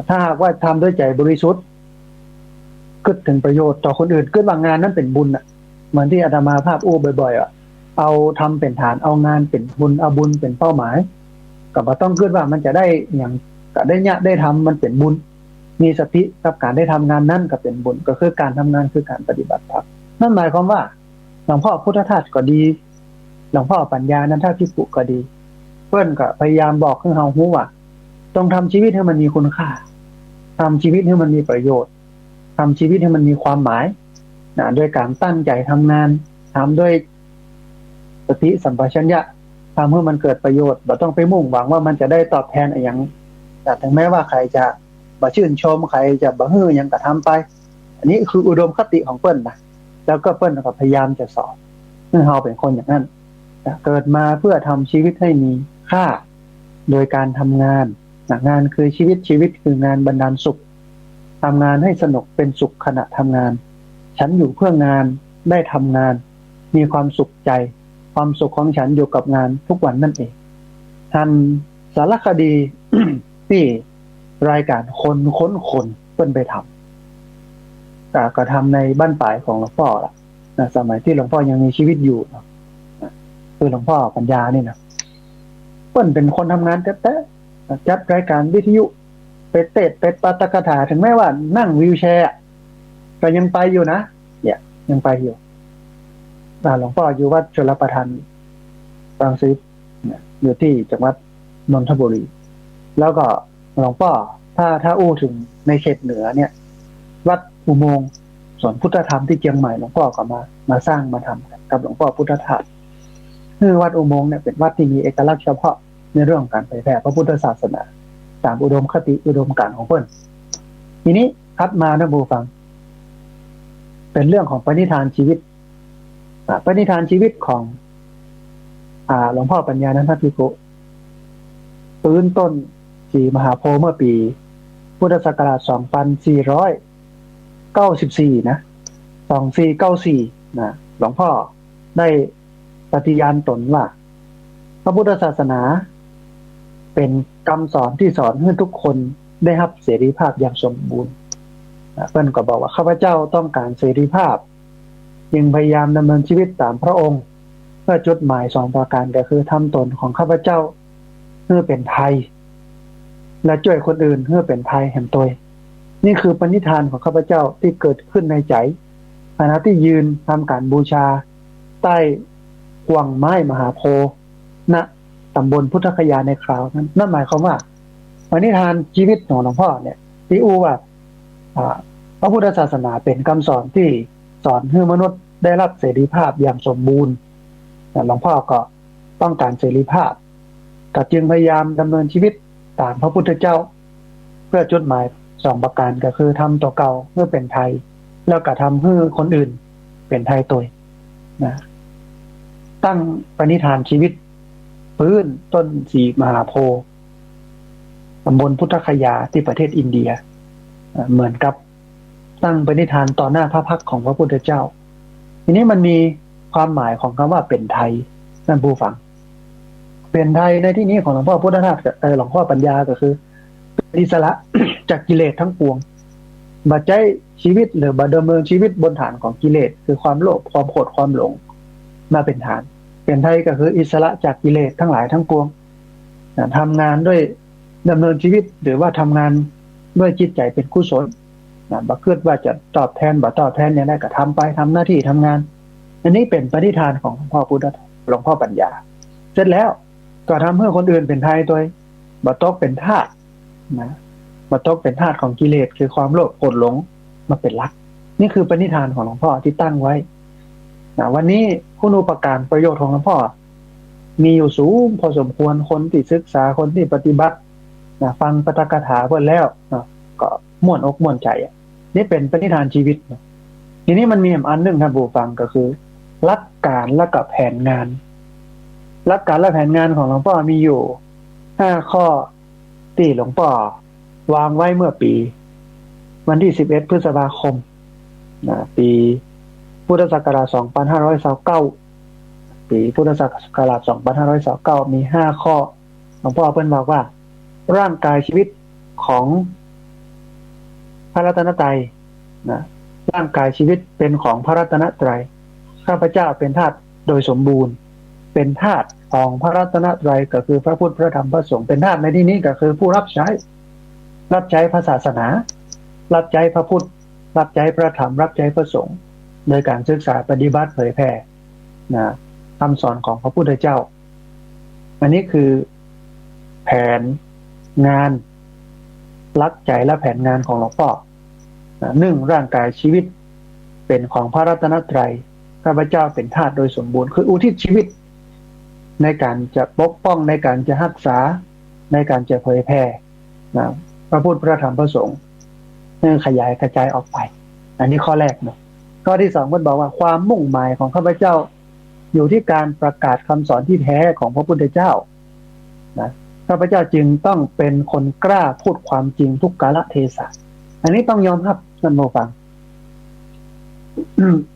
A: ถ้าหากว่าทำด้วยใจบริสุทธิ์คิดถึงประโยชน์ต่อคนอื่นคิดว่างานนั้นเป็นบุญเหมือนที่อาตมาภาพอู้บ่อยๆเอาทำเป็นฐานเอางานเป็นบุญเอาบุญเป็นเป้าหมายก็บ่ต้องคิดว่ามันจะได้อย่างก็ได้เนี่ยได้ทำมันเป็นบุญมีสติกับการได้ทำงานนั้นก็เป็นบุญก็คือการทำงานคือการปฏิบัติธรรมนั่นหมายความว่าหลวงพ่อพุทธทาสก็ดีหลวงพ่อปัญญานันทภิกขุก็ดีเพื่อนก็พยายามบอกให้เรารู้ว่าต้องทำชีวิตให้มันมีคุณค่าทำชีวิตให้มันมีประโยชน์ทำชีวิตให้มันมีความหมายด้วยการตั้งใจทำงานทำด้วยสติสัมปชัญญะทำให้มันเกิดประโยชน์เราต้องไปมุ่งหวังว่ามันจะได้ตอบแทนอย่างแต่ถึงแม้ว่าใครจะบ่ชื่นชมใครจะบ่ฮือยังกระทำไปอันนี้คืออุดมคติของเปิ้ลนะแล้วก็เปิ้ลก็พยายามจะสอนให้เราเป็นคนอย่างนั้นเกิดมาเพื่อทำชีวิตให้มีค่าโดยการทำงานงานคือชีวิตคืองานบรรดาลสุขทำงานให้สนุกเป็นสุขขณะทำงานฉันอยู่เพื่องานได้ทำงานมีความสุขใจความสุขของฉันอยู่กับงานทุกวันนั่นเองทันสารคดี ที่รายการคนค้นคนเปิ้นไปทำก็ทำในบ้านปลายของหลวงพ่อละสมัยที่หลวงพ่อยังมีชีวิตอยู่นะคือหลวงพ่อปัญญานี่นะเปิ้นเป็นคนทำงานแต่จัดรายการวิทยุไปเทศไปปาฐกถาถึงแม้ว่านั่งวีลแชร์ก็ยังไปอยู่นะเนี่ยยังไปอยู่หลวงพ่ออยู่วัดชลประทานรังสิตอยู่ที่จังหวัดนนทบุรีแล้วก็หลวงพ่อถ้าอู้ถึงในเขตเหนือเนี่ยวัดอุโมงค์สวนพุทธธรรมที่เชียงใหม่หลวงพ่อก็มาสร้างมาทำกับหลวงพ่อพุทธทาสคือวัดอุโมงค์เนี่ยเป็นวัดที่มีเอกลักษณ์เฉพาะในเรื่องการเผยแผ่พระพุทธศาสนาตามอุดมคติอุดมการณ์ของเพิ่นทีนี้คัดมานะบูฟังเป็นเรื่องของปณิธานชีวิตปณิธานชีวิตของหลวงพ่อปัญญานันทภิกขุตื่นต้นสี่มหาโพธิ์เมื่อปีพุทธศักราช2494นะ2494นะหลวงพ่อได้ปฏิญาณตนว่าพระพุทธศาสนาเป็นคำสอนที่สอนให้ทุกคนได้รับเสรีภาพอย่างสมบูรณ์เพิ่นก็บอกว่าข้าพเจ้าต้องการเสรีภาพจึงพยายามดำเนินชีวิตตามพระองค์เพื่อจุดหมายสองประการก็คือทำตนของข้าพเจ้าเพื่อเป็นไทยและช่วยคนอื่นเพื่อเป็นไทยแห่งตัวนี่คือปณิธานของข้าพเจ้าที่เกิดขึ้นในใจขณะที่ยืนทำการบูชาใต้กวางไม้มหาโพธิ์ณตำบลพุทธคยาในคราวนั้นนั่นหมายความว่าปณิธานชีวิตของหลวงพ่อเนี่ยที่อู้ว่าพระพุทธศาสนาเป็นคำสอนที่สอนให้มนุษย์ได้รับเสรีภาพอย่างสมบูรณ์หลวงพ่อก็ต้องการเสรีภาพก็จึงพยายามดำเนินชีวิตตามพระพุทธเจ้าเพื่อจุดหมายสองประการก็คือทำตัวเก่าเพื่อเป็นไทยแล้วก็ทำให้คนอื่นเป็นไทยตัวนะตั้งปณิธานชีวิตพื้นต้นสีมหาโพธิ์ตำบลพุทธคยาที่ประเทศอินเดียเหมือนกับ ตั้งปณิธานต่อหน้าพระพักตร์ของพระพุทธเจ้าทีนี้มันมีความหมายของคำว่าเป็นไทยท่านผู้ฟังเป็นไทยในที่นี้ของหลวงพ่อพุทธทาสหลวงพ่อปัญญาก็คือเป็นอิสระ จากกิเลสทั้งปวงบัดใจชีวิตหรือบัดดำเนินชีวิตบนฐานของกิเลสคือความโลภความโกรธความหลงมาเป็นฐานเป็นไทยก็คืออิสระจากกิเลสทั้งหลายทั้งปวงทำงานด้วยดำเนินชีวิตหรือว่าทำงานด้วยจิตใจเป็นกุศลบักคิดว่าจะตอบแทนบ่ตอบแทนอย่างไรก็ทำไปทำหน้าที่ทำงานอันนี้เป็นปณิธานของหลวงพ่อพุทธหลวงพ่อปัญญาเสร็จแล้วก็ทำเพื่อคนอื่นเป็นไทยโดยบ่ตกเป็นทาสนะบ่ตกเป็นทาสของกิเลสคือความโลภโกรธหลงมาเป็นหลักนี่คือปณิธานของหลวงพ่อที่ตั้งไว้วันนี้คุณูปการประโยชน์ของหลวงพ่อมีอยู่สูงพอสมควรคนที่ศึกษาคนที่ปฏิบัติฟังปาฐกถาเพื่อแล้วก็ม่วนอกม่วนใจนี่เป็นปณิธานชีวิตทีนี้มันมีอันหนึ่งท่านผู้ฟังก็คือหลักการและกับแผนงานหลักการและแผนงานของหลวงพ่อมีอยู่5ข้อที่หลวงพ่อวางไว้เมื่อปีวันที่11พฤษภาคมปีพุทธศักราช2529ปีพุทธศักราช2529มี5ข้อหลวงพ่อเพิ่นบอกว่าร่างกายชีวิตของพระรัตนตรัยร่างกายชีวิตเป็นของพระรัตนตรัยข้าพเจ้าเป็นทาสโดยสมบูรณ์เป็นทาสของพระรัตนตรัยก็คือพระพุทธพระธรรมพระสงฆ์เป็นทาสในที่นี้ก็คือผู้รับใช้พระศาสนารับใช้พระพุทธรับใช้พระธรรมรับใช้พระสงฆ์โดยการศึกษาปฏิบัติเผยแผ่คำสอนของพระพุทธเจ้าอันนี้คือแผนงานหลักใจและแผนงานของหลวงพ่อ1ร่างกายชีวิตเป็นของพระรัตนตรัยข้าพเจ้าเป็นทาสโดยสมบูรณ์คืออุทิศชีวิตในการจะปกป้องในการจะรักษาในการจะเผยแผ่พระพุทธพระธรรมพระสงฆ์ขยายกระจายออกไปอันนี้ข้อแรกข้อที่2มันบอกว่าความมุ่งหมายของข้าพเจ้าอยู่ที่การประกาศคำสอนที่แท้ของพระพุทธเจ้าข้าพเจ้าจึงต้องเป็นคนกล้าพูดความจริงทุกกาลเทศะอันนี้ต้องยอมรับท่านผู้ฟัง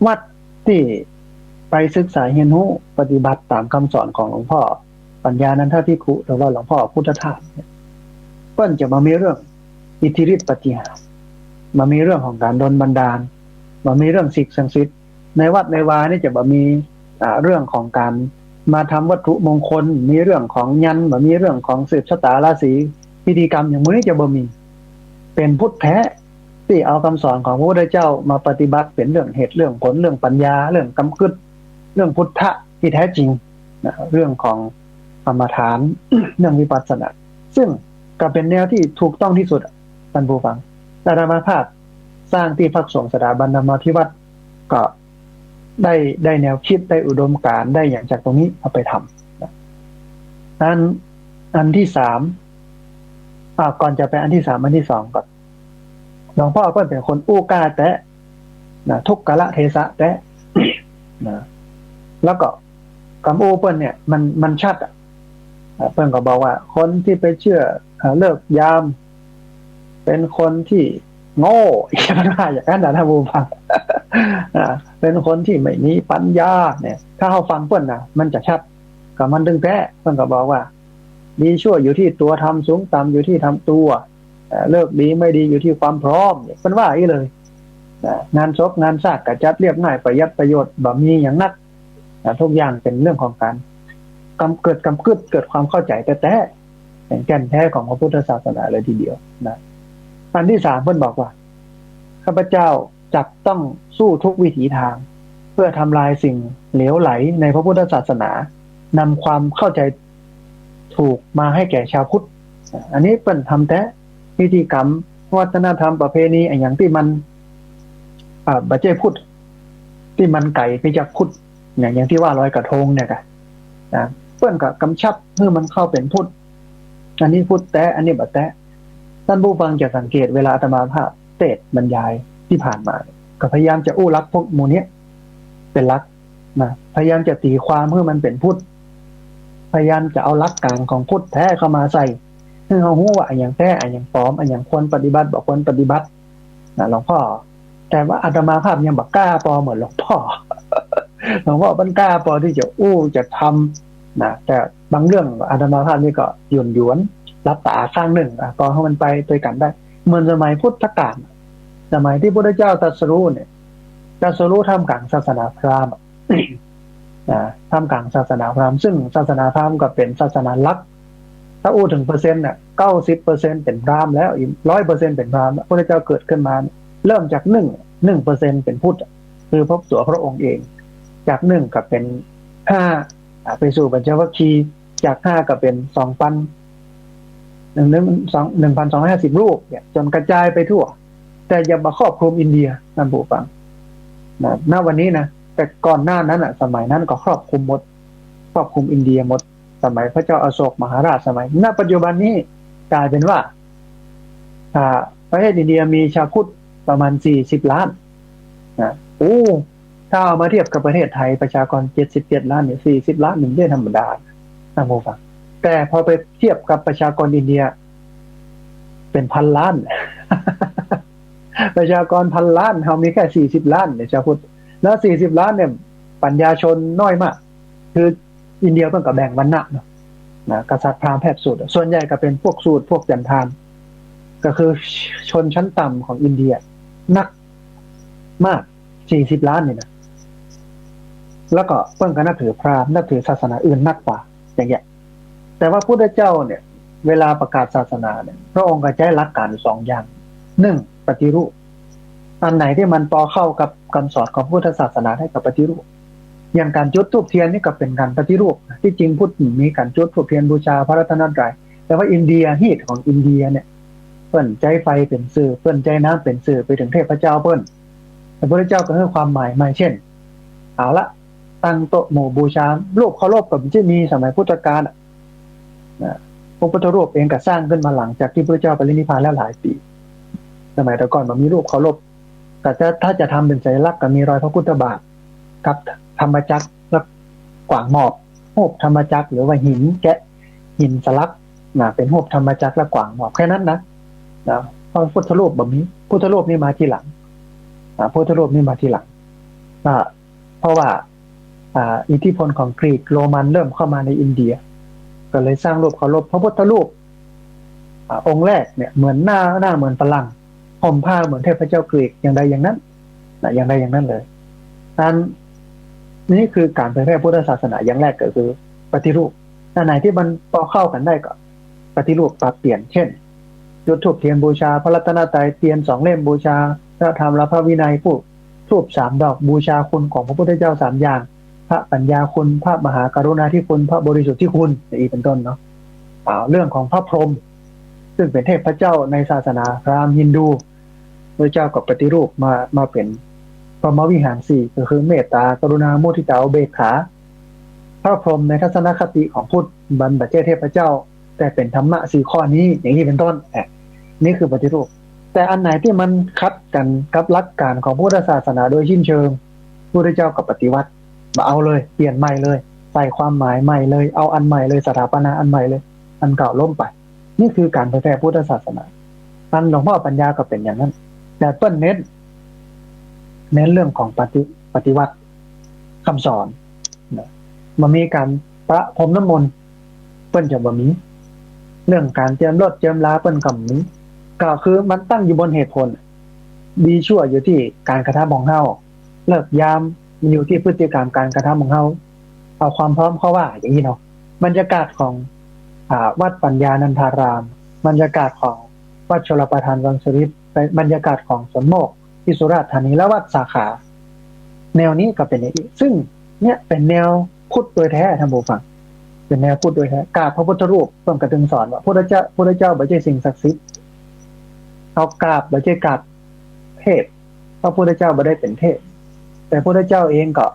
A: วัดที่ไปศึกษาเรียนรู้ปฏิบัติตามคำสอนของหลวงพ่อปัญญานันทภิกขุหรือว่าหลวงพ่อพุทธทาสเพิ่นจะมามีเรื่องอิทธิฤทธิปาฏิหาริย์มามีเรื่องของการดลบันดาลมามีเรื่องสิ่งศักดิ์สิทธิ์ในวัดในวานี่จะมามีเรื่องของการมาทำวัตถุมงคลมีเรื่องของยันต์มีเรื่องของสืบชะตาราศีพิธีกรรมอย่างนี้จะบ่มีเป็นพุทธแท้ที่เอาคำสอนของพระพุทธเจ้ามาปฏิบัติเป็นเรื่องเหตุเรื่องผลเรื่องปัญญาเรื่องกำกึศเรื่องพุทธะที่แท้จริงเรื่องของกรรมฐาน เรื่องวิปัสสนาซึ่งก็เป็นแนวที่ถูกต้องที่สุดท่านผู้ฟังอาตมาภาพสร้างที่พักสงฆ์สถาบันธรรมาภิวัตรก็ได้แนวคิดได้อุดมการณ์ได้อย่างจากตรงนี้เอาไปทำอันที่3ก่อนจะไปอันที่3อันที่2ก่อนหลวงพ่อเพิ่นเป็นคนอู้กล้าแตะทุกกาลเทศะแตะแล้วก็คำอู้เพิ่นเนี่ยมันชัดเพิ่นก็บอกว่าคนที่ไปเชื่อเลิกยามเป็นคนที่โง่อย่างนั้นท่านผู้ฟังเป็นคนที่ไม่มีปัญญาเนี่ยถ้าเขาฟังเพิ่นมันจะชัดกับมันดึงแท้เพิ่นก็บอกว่าดีชั่วอยู่ที่ตัวทำสูงต่ำอยู่ที่ทำตัวเลิกดีไม่ดีอยู่ที่ความพร้อมเนี่ยเพิ่นว่าอย่างนี้เลยงานศพงานซากกระจัดเรียบง่ายประหยัดประโยชน์บ่มีอย่างนักทุกอย่างเป็นเรื่องของการเกิดความเข้าใจแต่เป็นแก่นแท้ของพระพุทธศาสนาเลยทีเดียวอันที่3เพิ่นบอกว่าข้าพเจ้าจักต้องสู้ทุกวิถีทางเพื่อทำลายสิ่งเหลวไหลในพระพุทธศาสนานำความเข้าใจถูกมาให้แก่ชาวพุทธอันนี้เพิ่นทำแต่พิธีกรรมวัฒนธรรมประเพณีอย่างที่มันบัจเจพุทธที่มันไก่ไปจากพุทธอย่างที่ว่าลอยกระทงเนี่ยกันเพิ่นก็กำชับเพื่อมันเข้าเป็นพุทธอันนี้พุทธแต่อันนี้บัดแต่ท่านผู้ฟังจะสังเกตเวลาอาตมาภาพเทศบรรยายที่ผ่านมาก็พยายามจะอู้ลักพวกหมู่นี้เป็นลักพยายามจะตีความเพื่อมันเป็นพุทธพยายามจะเอาลักการของพุทธแท้เข้ามาใส่ให้เขารู้ว่าอย่างแท้อย่างปลอมอย่างควรปฏิบัติบอกควรปฏิบัติหลวงพ่อ แต่ว่าอาตมาภาพยังบักกล้าพอเหมือนหลวงพ่อ หลวงพ่อมันกล้าพอที่จะจะทำนะแต่บางเรื่องอาตมาภาพนี่ก็หยวนรับตาข้างหนึ่งพอให้มันไปด้วยกันได้เหมือนสมัยพุทธกาลสมัยที่พระพุทธเจ้าตรัสรู้เนี่ยตรัสรู้ท่ามกลางศาสนาพราหมณ์ ท่ามกลางศาสนาพราหมณ์ซึ่งศาสนาพราหมณ์ก็เป็นศาสนาหลักถ้าอู้ถึงเปอร์เซ็นต์เนี่ย90%เป็นพราหมณ์แล้วอีก100%เป็นพราหมณ์พระพุทธเจ้าเกิดขึ้นมาเริ่มจาก1%เป็นพุทธคือพระตัวพระองค์เองจาก1ก็เป็น5ไปสู่ปัญจวัคคีย์จาก5ก็เป็น1,250 รูปเนี่ยจนกระจายไปทั่วแต่อย่ามาครอบคลุมอินเดียนั่นผู้ฟังนะณวันนี้นะแต่ก่อนหน้านั้นอ่ะสมัยนั้นก็ครอบคลุมหมดครอบคลุมอินเดียหมดสมัยพระเจ้าอโศกมหาราชสมัยณปัจจุบันนี้กลายเป็นว่าประเทศอินเดียมีชาวพุทธประมาณ40 ล้านนะถ้าเอามาเทียบกับประเทศไทยประชากร77 ล้านเนี่ย40 ล้านหนึ่งได้ธรรมดานะผู้ฟังแต่พอไปเทียบกับประชากรอินเดียเป็นพันล้าน ประชากรพันล้านเรามีแค่40 ล้านเนี่ยชาวพุทธแล้ว40 ล้านเนี่ยปัญญาชนน้อยมากคืออินเดียเพิ่งกับแบ่งวรรณะเนาะนะกษัตริย์พราหมณ์แพทย์สูตรส่วนใหญ่ก็เป็นพวกสูตรพวกจันทานก็คือชนชั้นต่ำของอินเดียนักมาก40 ล้านเนี่ยนะแล้วก็เพิ่งก็นับถือพราหมณ์นับถือศาสนาอื่นนักกว่าอย่างเงี้ยแต่ว่าพุทธเจ้าเนี่ยเวลาประกาศศาสนาเนี่ยพระองค์ก็ใช้หลักการ2 อย่าง1ปฏิรูปอันไหนที่มันพอเข้ากับคำสอนของพุทธศาสนาให้กับปฏิรูปอย่างการจุดธูปเทียนนี่ก็เป็นการปฏิรูปที่จริงพุทธมีการจุดธูปเทียนบูชาพระรัตนตรัยแต่ว่าอินเดียฮีตของอินเดียเนี่ยเปิ้นใจไฟเป็นสื่อเปิ้นใจน้ำเป็นสื่อไปถึงเทพเจ้าเปิ้นพระพุทธเจ้าก็ให้ความหมายเช่นเอาละตั้งโต๊ะหมู่บูชารูปเคารพกับที่มีสมัยพุทธกาลพระพุทธรูปเองก็สร้างขึ้นมาหลังจากที่พระเจ้าปรินิพพานแล้วหลายปีสมัยแต่ก่อนมันมีรูปเคารพแต่ถ้าจะทำเป็นสัญลักษณ์ก็มีรอยพระพุทธบาทกับธรรมจักรและกวางหมอบรูปธรรมจักรหรือว่าหินแกะหินสลักเป็นรูปธรรมจักรและกวางหมอบแค่นั้นนะพระพุทธรูปแบบนี้พุทธรูปนี่มาทีหลังพุทธรูปนี่มาทีหลังเพราะว่าอิทธิพลของกรีกโรมันเริ่มเข้ามาในอินเดียก็เลยสร้างรูปเคารพพระพุทธรูปองค์แรกเนี่ยเหมือนหน้าเหมือนฝรั่งห่มผ้าเหมือนเทพเจ้ากรีกอย่างใดอย่างนั้นอย่างใดอย่างนั้นเลยนั้นนี่คือการเผยแพร่พุทธศาสนาอย่างแรกก็คือปฏิรูปไหนที่มันพอเข้ากันได้ก็ปฏิรูปปรับเปลี่ยนเช่นจุดธูปเทียนบูชาพระรัตนตรัยเทียน2 เล่มบูชาพระธรรมและพระวินัยผู้ธูป3 ดอกบูชาคุณของพระพุทธเจ้า3 อย่างพระปัญญาคุณพระมหากรุณาธิคุณพระบริสุทธิคุณอีกเป็นต้นเนาะเรื่องของพระพรหมซึ่งเป็นเทพเจ้าในศาสนาพราหมณ์ฮินดูพระเจ้ากับปฏิรูปมาเป็นพรหมวิหาร4ก็คือเมตตากรุณามุทิตาอุเบกขาพระพรหมในทัศนคติของพุทธบรรพเทพเจ้าแต่เป็นธรรมะ4 ข้อนี้อย่างนี้เป็นต้นนี่คือปฏิรูปแต่อันไหนที่มันคัดกันกับหลักการของพุทธศาสนาโดยสิ้นเชิงพระเจ้ากับปฏิวัติมาเอาเลยเปลี่ยนใหม่เลยใส่ความหมายใหม่เลยเอาอันใหม่เลยสถาปนาอันใหม่เลยอันเก่าล้มไปนี่คือการเผยแพร่พุทธศาสนาท่านหลวงพ่อปัญญาก็เป็นอย่างนั้นแต่ต้นเน้นเรื่องของปฏิวัติคำสอนมันมีการประพรมน้ำมนต์เปิ้นจะบ่มีเรื่องการเตรียมรถเตรียมลาเปิ้นกับนี้ก็คือมันตั้งอยู่บนเหตุผลดีชั่วอยู่ที่การกระทำของเฮาเลิกยามมันอยู่ที่พฤติกรรมการกระทำของเฮาเอาความพร้อมเข้าว่าอย่างนี้เนาะบรรยากาศของวัดปัญญานันทารามบรรยากาศของวัดชลประทานวังสฤษฎ์บรรยากาศของสวนโมกที่สุราษฎร์ธานีและวัดสาขาแนวนี้ก็เป็นอย่างนี้ซึ่งเนี่ยเป็นแนวพุทธโดยแท้ท่านผู้ฟังเป็นแนวพุทธโดยแท้กราบพระพุทธรูปเพิ่มกระตึงสอนว่าพระเจ้าไม่ใช่สิ่งศักดิ์สิทธิ์เอากราบไม่ใช่กราบเทพพระพุทธเจ้าไม่ได้เป็นเทพแต่พระพุทธเจ้าเองก็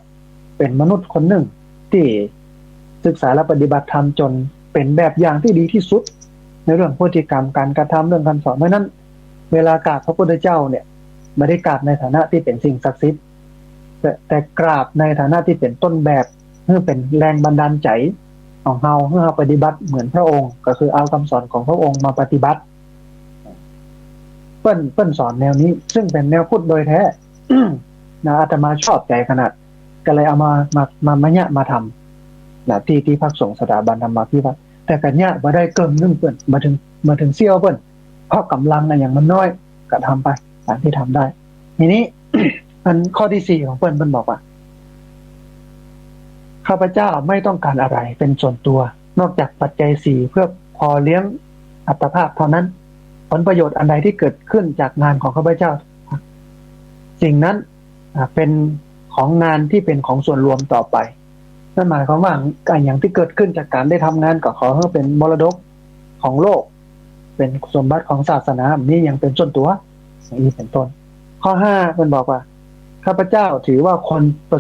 A: เป็นมนุษย์คนหนึ่งที่ศึกษาและปฏิบัติธรรมจนเป็นแบบอย่างที่ดีที่สุดในเรื่องพฤติกรรมการกระทำเรื่องคำสอนเพราะนั้นเวลากราบพระพุทธเจ้าเนี่ยไม่ได้กราบในฐานะที่เป็นสิ่งศักดิ์สิทธิ์แต่กราบในฐานะที่เป็นต้นแบบเพื่อเป็นแรงบันดาลใจของเราเพื่อเราปฏิบัติเหมือนพระองค์ก็คือเอาคำสอนของพระองค์มาปฏิบัติ เปิ้นสอนแนวนี้ซึ่งเป็นแนวพุทธโดยแท้ นะอาตมาชอบใจขนาดก็เลยเอามาเนี่ยมาทำนะที่พักสงฆ์สถาบันธรรมาภิบาลแต่กันเนี่ยมาได้เกินนึงเปิ้นมาถึงเซี่ยวเปิ้นเพราะกำลังนะอย่างมันน้อยก็ทำไปตามที่ทำได้ทีนี้ อันข้อที่สี่ของเปิ้นบอกว่าข้าพเจ้าไม่ต้องการอะไรเป็นส่วนตัวนอกจากปัจจัยสี่เพื่อพอเลี้ยงอัตภาพเท่านั้นผลประโยชน์อันใดที่เกิดขึ้นจากงานของข้าพเจ้าสิ่งนั้นเป็นของงานที่เป็นของส่วนรวมต่อไปนั่นหมายความว่าการอย่างที่เกิดขึ้นจากการได้ทำงานก็ขอให้เป็นมรดกของโลกเป็นสมบัติของศาสนานี่ยังเป็นส่วนตัวอย่างนี้เป็นต้นข้อห้ามันบอกว่าข้าพเจ้าถือว่าคนป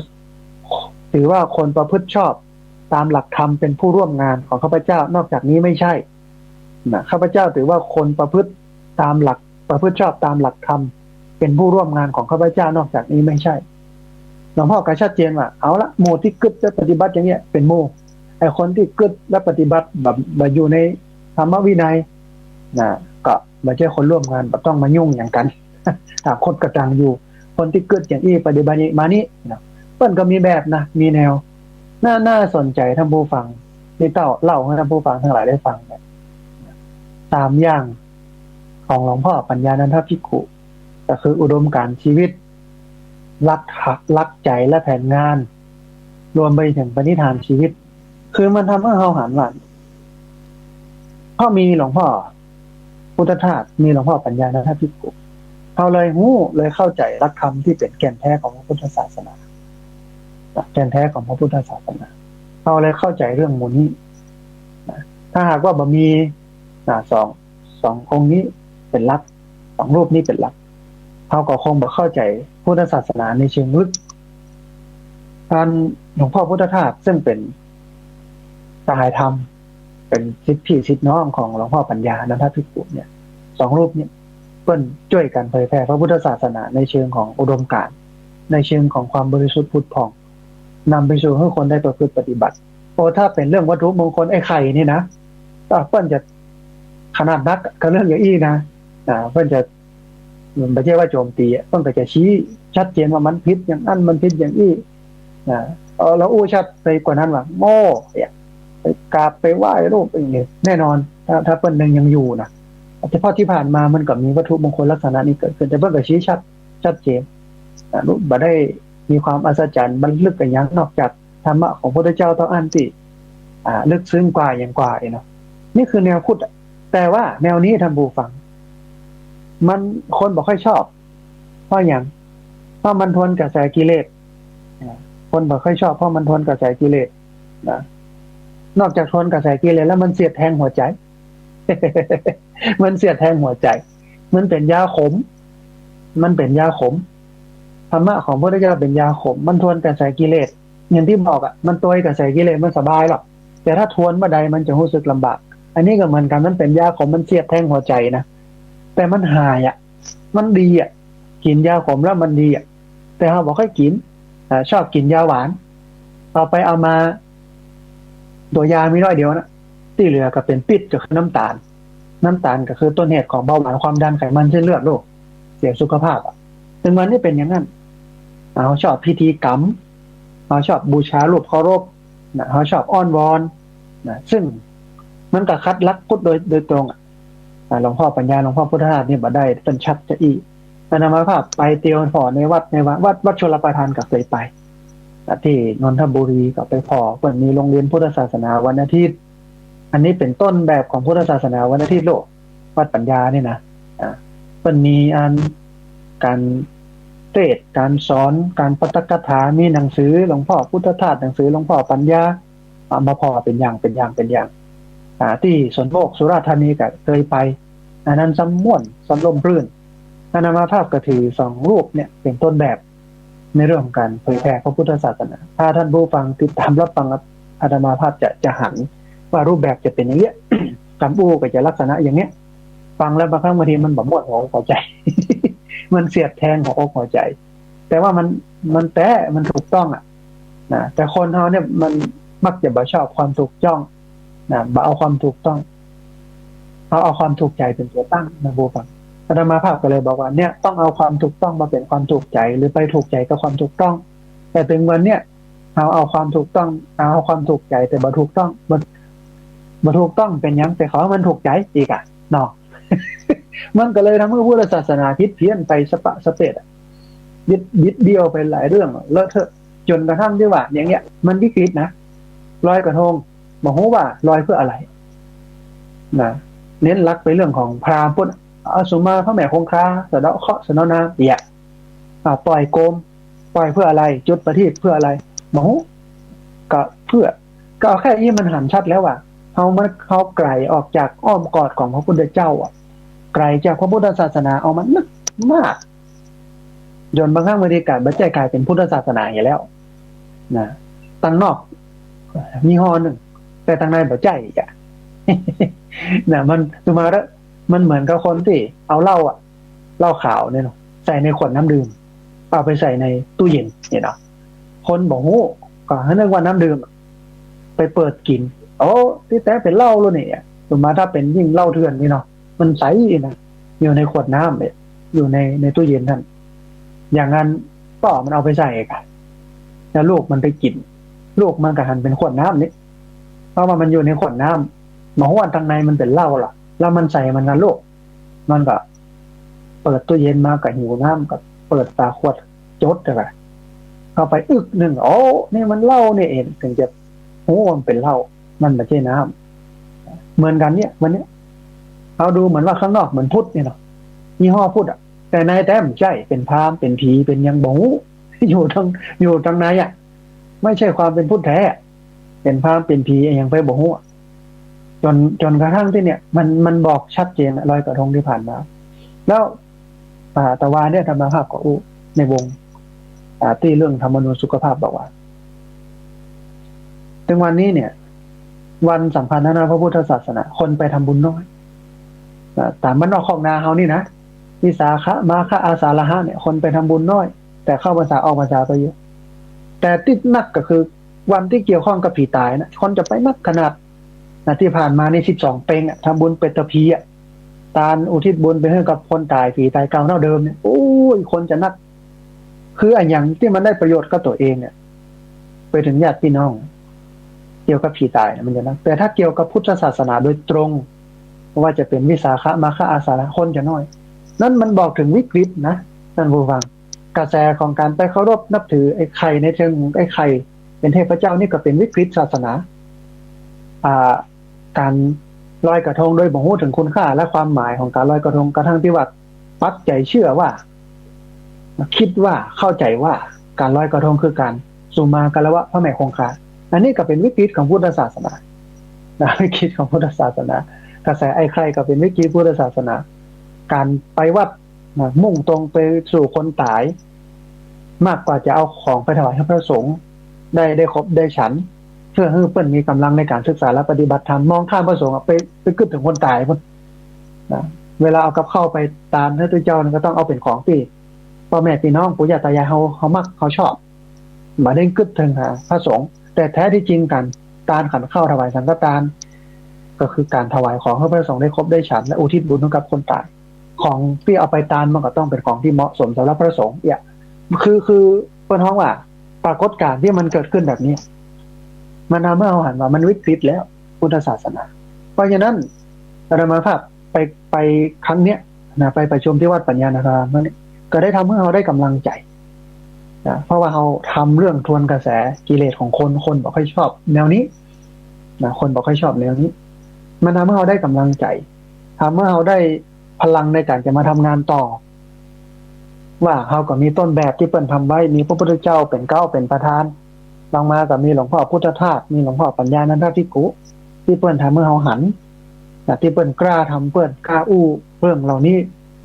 A: ระพฤติชอบตามหลักธรรมเป็นผู้ร่วมงานของข้าพเจ้านอกจากนี้ไม่ใช่นะข้าพเจ้าถือว่าคนประพฤติชอบตามหลักธรรมเป็นผู้ร่วมงานของข้าพเจ้านอกจากนี้ไม่ใช่หลวงพ่อก็ชัดเจนว่าเอาละหมู่ที่กึศและปฏิบัติอย่างเงี้ยเป็นหมู่ไอ้คนที่กึศและปฏิบัติแบบอยู่ในธรรมวินัยนะก็ไม่ใช่คนร่วมงานต้องมายุ่งอย่างกันถ้าคนกระตังอยู่คนที่กึศอย่างนี้ปฏิบัติมานี้นะเปิ้นก็มีแบบนะมีแนวน่าสนใจท่านผู้ฟังที่เล่าให้ท่านผู้ฟังทั้งหลายได้ฟังเนี่ยตามอย่างของหลวงพ่อปัญญานันทภิกขุก็คืออุดมการณ์ชีวิตรักใจและแผนงานรวมไปถึงปณิธานชีวิตคือมันทำให้เราหันหลังเพราะมีหลวงพ่อพุทธทาสมีหลวงพ่อปัญญานันทภิกขุเขาเลยเข้าใจหลักธรรมที่เป็นแก่นแท้ของพระพุทธศาสนาแก่นแท้ของพระพุทธศาสนาเขาเลยเข้าใจเรื่องมูลนี้ถ้าหากว่าบ่มีสององค์นี้เป็นหลักสองรูปนี้เป็นหลักเขาก็คงบ่เข้าใจพุทธศาสนาในเชิงลึกท่านหลวงพ่อพุทธทาสซึ่งเป็นสหายธรรมเป็นศิษย์พี่ศิษย์น้องของหลวงพ่อปัญญานันทภิกขุเนี่ยสองรูปเนี่ยเปิ้นช่วยกันเผยแพร่พระพุทธศาสนาในเชิงของอุดมการณ์ในเชิงของความบริสุทธิ์ผุดผ่องนำไปสู่ให้คนได้ประพฤติปฏิบัติถ้าเป็นเรื่องวัตถุมงคลไอ้ไข่นี่นะเปิ้นจะขนาดนักกับเรื่องอย่างอี้นะเปิ้นจะไม่ใช่ว่าโจมตีเปิ้นก็จะชี้ชัดเจนว่ามันผิดอย่างนั้นมันผิดอย่างอี้แล้วอู้ชัดไปกว่านั้นว่าโง่เนี่ยไปกราบไปไหว้รูปอย่างนี้แน่นอนถ้าเปิ้นยังอยู่นะเฉพาะที่ผ่านมามันก็มีวัตถุมงคลลักษณะนี้เกิดขึ้นแต่เปิ้นก็ชี้ชัดเจนรูปบ่ได้มีความอัศจรรย์บรรลึกกันยังนอกจากธรรมะของพระพุทธเจ้าเท่าอันที่ลึกซึ้งกว่าอย่างกว่าเนาะนี่คือแนวพุทธแต่ว่าแนวนี้ท่านผู้ฟังมันคนบอกค่อยชอบเพราะอย่างเพราะมันทวนกระแสกิเลสคนบอกค่อยชอบเพราะมันทวนกระแสกิเลสนอกจากทวนกระแสกิเลสแล้วมันเสียดแทงหัวใจ มันเสียดแทงหัวใจมันเป็นยาขมธรรมะของพระพุทธเจ้าเป็นยาขมมันทวนกระแสกิเลสอย่างที่บอกมันตัวกระแสกิเลสมันสบายหรอกแต่ถ้าทวนเมื่อใดมันจะรู้สึกลำบากอันนี้ก็เหมือนกันมันเป็นยาขมมันเสียดแทงหัวใจนะแต่มันหายมันดีกินยาขมแล้วมันดีแต่เขาบอกให้กินชอบกินยาหวานต่อไปเอามาตัวยามีน้อยเดียวนะที่เหลือก็เป็นพิษก็คือน้ำตาลก็คือต้นเหตุของเบาหวานความดันไขมันเส้นเลือดโรคเสียสุขภาพถึงมันนี่เป็นอย่างนั้นเขาชอบพิธีกรรมเขาชอบบูชารูปเคารพเขาชอบอ้อนวอนซึ่งมันก็คัดลักพุทธโดยตรงหลวงพ่อปัญญาหลวงพ่อพุทธทาสนี่บ่ได้เป็นชัดจะอีอนามาภาพไปเตียวฝ่อในวัดชลประทานก็เคยไปที่นนทบุรีก็ไปพอเปิดมีโรงเรียนพุทธศาสนาวันอาทิตย์อันนี้เป็นต้นแบบของพุทธศาสนาวันอาทิตย์โลกวัดปัญญานี่นะเปิดมีการเทศการสอนการปาฐกถามีหนังสือหลวงพ่อพุทธทาสหนังสือหลวงพ่อปัญญามาพอเป็นอย่างที่สวนโมกสุราษฎร์ธานีก็เคยไปอันนั้นสำม่วนสำลมพลื่นอานามาภาพก็ถือสองรูปเนี่ยเป็นต้นแบบในเรื่องของการเผยแพร่พระพุทธศาสนาถ้าท่านผู้ฟังติดตามรับฟังอานามาภาพจะหันว่ารูปแบบจะเป็นอย่างเงี้ย คำอู้ก็จะลักษณะอย่างเงี้ยฟังแล้วบางครั้งบางทีมันแบบม่วนหัวหัวใจ มันเสียดแทงหัวอกหัวใจแต่ว่ามันแต่มันถูกต้องนะแต่คนเขาเนี่ยมันมักจะบ่ชอบความถูกจ้องบ่เอาความถูกต้องเอาความถูกใจเป็นตัวตั้งนะบูฟัง อาตมาภาพก็เลยบอกว่าเนี่ยต้องเอาความถูกต้องมาเป็นความถูกใจหรือไปถูกใจกับความถูกต้องแต่ถึงวันเนี้ยเอาความถูกต้องเอาความถูกใจแต่บ่ถูกต้องบ่ถูกต้องเป็นยังแต่เขามันถูกใจอีกอ่ะเนาะ มันก็เลยทำให้พุทธศาสนาพิดเพี้ยนไปสปะสเปดบิดเดียวไปหลายเรื่องเลอะเทอะจนกระทั่งที่ว่าอย่างเงี้ยมันวิกฤตนะลอยกระทงบอกว่าลอยเพื่ออะไรนะเน้นรักไปเรื่องของพราหมณ์พุทธอสุมาพระแม่คงคาสะเดาะเคราะห์สนอนาเปียปล่อยโกมปล่อยเพื่ออะไรจุดประทีปเพื่ออะไรบอกก็เพื่อก็เอาแค่นี้มันหันชัดแล้วว่าเขาไกลออกจากอ้อมกอดของพระพุทธเจ้าอ่ะไกลจากพระพุทธศาสนาเอามันนึกมากจนบางครั้งบริการบัจจัยกลายเป็นพุทธศาสนาอย่างแล้วนะตั้งนอกมีฮอหนึ่งแต่ตั้งในบัจจัยอ่ะ นะมันคือมาแล้วมันเหมือนกับคนที่เอาเหล้าขาวเนี่ยเนาะใส่ในขวดน้ำดื่มเอาไปใส่ในตู้เย็นเนี่ยเนาะคนบอกโอ้ก็ให้นึกว่าน้ำดื่มไปเปิดกินโอ้ที่แต่เป็นเหล้าแล้วเนี่ยสมมาถ้าเป็นยิ่งเหล้าเถื่อนนี่เนาะมันใสนะอยู่ในขวดน้ำเนี่ยอยู่ในตู้เย็นท่านอย่างนั้นก็มันเอาไปใส่กันแล้วลูกมันไปกินลูกมันก็หันเป็นขวดน้ำนี่เพราะว่ามันอยู่ในขวดน้ำหมอว่าทางในมันเป็นเหล้าล่ะแล้วมันใส่มันกันลูกมันก็เปิดตู้เย็นมากับหิวน้ำกับเปิดตาขวดจดอะไรเข้าไปอึกหนึ่งโอ้นี่มันเหล้าเนี่ยเองถึงจะโอ้มันเป็นเหล้ามันไม่ใช่น้ำเหมือนกันเนี่ยวันนี้เอาดูเหมือนว่าข้างนอกเหมือนพุทธเนี่ยเนาะยี่ห้อพุทธอ่ะแต่ในแต้มใช่เป็นพราหมณ์เป็นผีเป็นยังบงอยู่ทางในอ่ะไม่ใช่ความเป็นพุทธแท้เป็นพราหมณ์เป็นผียังไปบงจนกระทั่งที่เนี่ยมันบอกชัดเจนลอยกระทงที่ผ่านมาแล้วตะวันเนี่ยธรรมภาพก็ในวงที่เรื่องธรรมนูญสุขภาพบอกว่าถึงวันนี้เนี่ยวันสำคัญนะพระพุทธศาสนาคนไปทำบุญน้อยตามบ้านนอกของนาเฮานี่นะวิสาขะมาฆะอาสาฬหะเนี่ยคนไปทำบุญน้อยแต่เข้าพรรษาออกพรรษาไปเยอะแต่ที่นักก็คือวันที่เกี่ยวข้องกับผีตายนะคนจะไปนักขนาดที่ผ่านมานี่12 เปงทำบุญเป็นตะพีตาลอุทิศบุญไปให้กับคนตายผีตายเก่าเท่าเดิมเนี่ยโอ้ยคนจะนักคืออันอย่างที่มันได้ประโยชน์กับตัวเองเนี่ยไปถึงญาติพี่น้องเกี่ยวกับผีตายมันจะนักแต่ถ้าเกี่ยวกับพุทธศาสนาโดยตรงว่าจะเป็นวิสาขะมาฆะอาสาฬหะคนจะน้อยนั่นมันบอกถึงวิกฤตนะท่านผู้ฟังกระแสของการไปเคารพนับถือไอ้ไข่ในเชิงไอ้ไข่เป็นเทพเจ้านี่ก็เป็นวิกฤตศาสนาการลอยกระทงโดยบ่งหูถึงคุณค่าและความหมายของการลอยกระทงกระทั่งที่ว่าปักใจเชื่อว่าคิดว่าเข้าใจว่าการลอยกระทงคือการสุมากาละวะพระแม่คงคาอันนี้ก็เป็นวิกฤตของพุทธศาสนาวิกฤตของพุทธศาสนากระแสไอ้ไข่ก็เป็นวิกฤตพุทธศาสนาการไปวัดมุ่งตรงไปสู่คนตายมากกว่าจะเอาของไปถวายให้พระสงฆ์ได้ครบได้ฉันเพื่อให้เปิ้นมีกำลังในการศึกษาและปฏิบัติธรรมมองข้ามพระสงฆ์ไปกึศถึงคนตายพุ่นนะเวลาเอากับเข้าไปตามพระพุทธเจ้าก็ต้องเอาเป็นของที่พ่อแม่พี่น้องปู่ย่าตายายเขามักเขาชอบมาได้กึศถึงพระสงฆ์แต่แท้ที่จริงกันตานขันเข้าถวายสังฆทานก็คือการถวายของให้พระสงฆ์ได้ครบได้ฉันและอุทิศบุญให้กับคนตายของที่เอาไปตานมันก็ต้องเป็นของที่เหมาะสมสำหรับพระสงฆ์เนี่ยคือเปิ้นฮ้องว่าปรากฏการณ์ที่มันเกิดขึ้นแบบนี้มันทำให้เราหันว่ามันวิกฤตแล้วพุทธศาสนาเพราะฉะนั้นอาตมาภาพไปครั้งเนี้ยนะไปประชุมที่วัดปัญญานารามนั่นก็ได้ทำให้เราได้กำลังใจนะเพราะว่าเราทำเรื่องทวนกระแสกิเลสของคนบอกให้ชอบแนวนี้นะคนบอกให้ชอบแนวนี้มันทำให้เราได้กำลังใจทำให้เราได้พลังในการจะมาทำงานต่อว่าเราก็มีต้นแบบที่เปิ้นทำไว้มีพระพุทธเจ้าเป็นเก้าเป็นประธานลองมากับมีหลวงพ่อพุทธทาสมีหลวงพ่อปัญญานันทภิกขุที่เปิ้นทำเมื่อเราหันที่เปิ้นกล้าทำเปิ้นกล้าอู้เรื่องเหล่านี้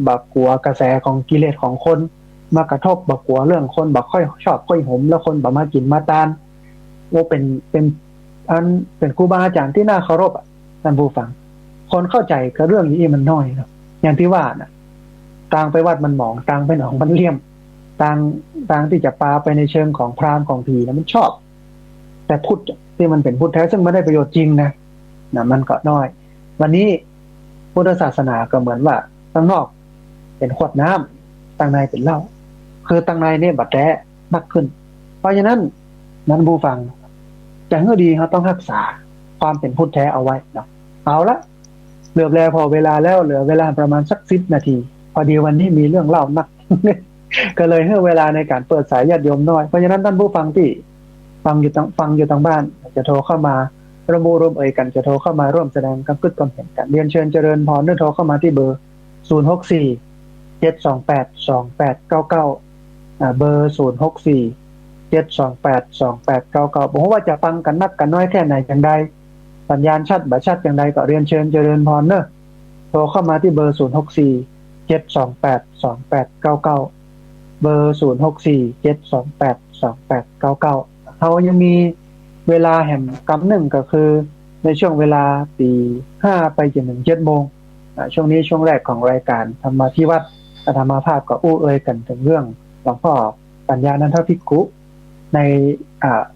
A: บักกลัวกระแสของกิเลสของคนมากระทบบักกลัวเรื่องคนบักค่อยชอบค่อยหมแล้วคนบักมากินมาตานว่าเป็นครูบาอาจารย์ที่น่าเคารพท่านผู้ฟังคนเข้าใจกับเรื่องนี้มันน้อยนะอย่างที่ว่านะต่างไปวัดมันหมองต่างไปหนองมันเลี่ยมต่างที่จะปาไปในเชิงของพราหมณ์ของผีนะมันชอบแต่พุทธที่มันเป็นพุทธแท้ซึ่งไม่ได้ประโยชน์จริงนะมันก็น้อยวันนี้พุทธศาสนาก็เหมือนว่าข้างนอก เป็นขวดน้ำตังในเป็นเหล้าคือตังในเนี่ยบัดแท้มากขึ้นเพราะฉะนั้นนั้นผู้ฟังจะให้ดีเขาต้องรักษาความเป็นพุทธแท้เอาไว้เนาะเอาละเหลือแล้วพอเวลาแล้วเหลือเวลาประมาณสัก10 นาทีพอดีวันนี้มีเรื่องเล่านัก ก็เลยให้เวลาในการเปิดสายญาติโยมน้อยเพราะฉะนั้นท่านผู้ฟังที่ฟังอยู่ทางบ้านจะโทรเข้ามาระบุรวมเอ่ยกันจะโทรเข้ามาร่วมแสดงความคิดความเห็นกันเรียนเชิญเจริญพรด้วยโทรเข้ามาที่เบอร์064 728 2899เบอร์064 728 2899บอกว่าจะฟังกันนักกันน้อยแค่ไหนอย่างใดสัญญาณชัดบ่ชัดอย่างใดก็เรียนเชิญเจริญพรเนอะโทรเข้ามาที่เบอร์064 728 2899เบอร์064 728 2899เขายังมีเวลาแห่งกำหนึ่งก็คือในช่วงเวลาตี5ไปจนถึง7 โมงช่วงนี้ช่วงแรกของรายการธรรมะที่วัดธรรมภาพก็อู้เอ่ยกันถึงเรื่องหลวงพ่อปัญญานันทภิกขุใน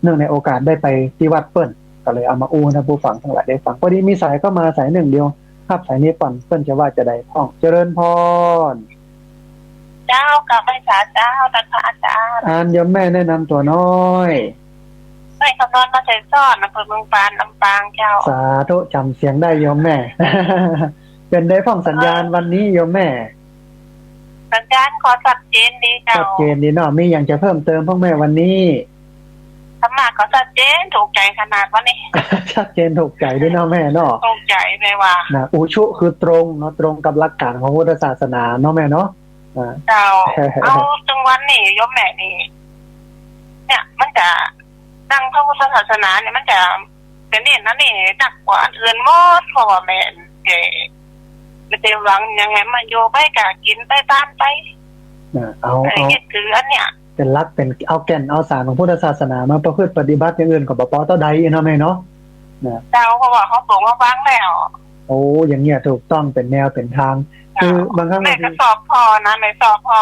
A: เนื่องในโอกาสได้ไปที่วัดเปิ้ลก็เลยเอามาอู้นะผู้ฟังทั้งหลายได้ฟังพอดีมีสายเข้ามาสายหนึ่งเดียวครับสายนี้ปั่นเปิ้ลจะว่าจะได้พ้องเจริญพร
B: เจ้ากับไม่สาเจ้าท่านพระอาจารย์
A: ยมแม่แนะนำตัวน้อย
B: ไม่คำนวณมาใส่ซ่อนอำเภอเมืองปานลำปางเจ้า
A: สาธุจำเสียงได้โยมแม่ เป็นได้ฟังสัญญาณวันนี้โยมแม่
B: สัญญาณขอชัดเจนดีเจ้า
A: ชัดเจนดีเนาะมีอย่างจะเพิ่มเติมพ่อแม่วันนี้
B: ธรรมะขอชัดเจนถูกใจขนาดวันนี้
A: ชัดเจนถูกใจด้วยเนาะแม่เนาะ
B: ถูกใจแม่ว่า
A: นะอุชุคือตรงเนาะตรงกับหลักการของพุทธศาสนาเนาะแม่เนาะ
B: เจ้าเอาจังวันนี้โยมแม่นี่เนี่ยมันจะดังพระพุทธศาสนาเนี่ยมันจะเป็นนี่นั่นนี่หนักกว่าอื่นหมดเพราะว่าแม่ไม่ได้หวังยังไงมาโยไปกะกินไปตามไป
A: เอา
B: คืออันเนี้ย
A: เป็นลักเป็นเอาแก่นเอาสารของพุทธศาสนามาประพฤติปฏิบัติอย่างอื่นกับปปต่อใดเนาะแม่เนาะ
B: เจ้าเพราะว่าเขาบอกว่าฟังแล้ว
A: โอ้อย่างเงี้ยถูกต้องเป็นแนวเป็นทางคือบางครั้ง
B: แม่ก็สอบพอนะแม่สอบพอ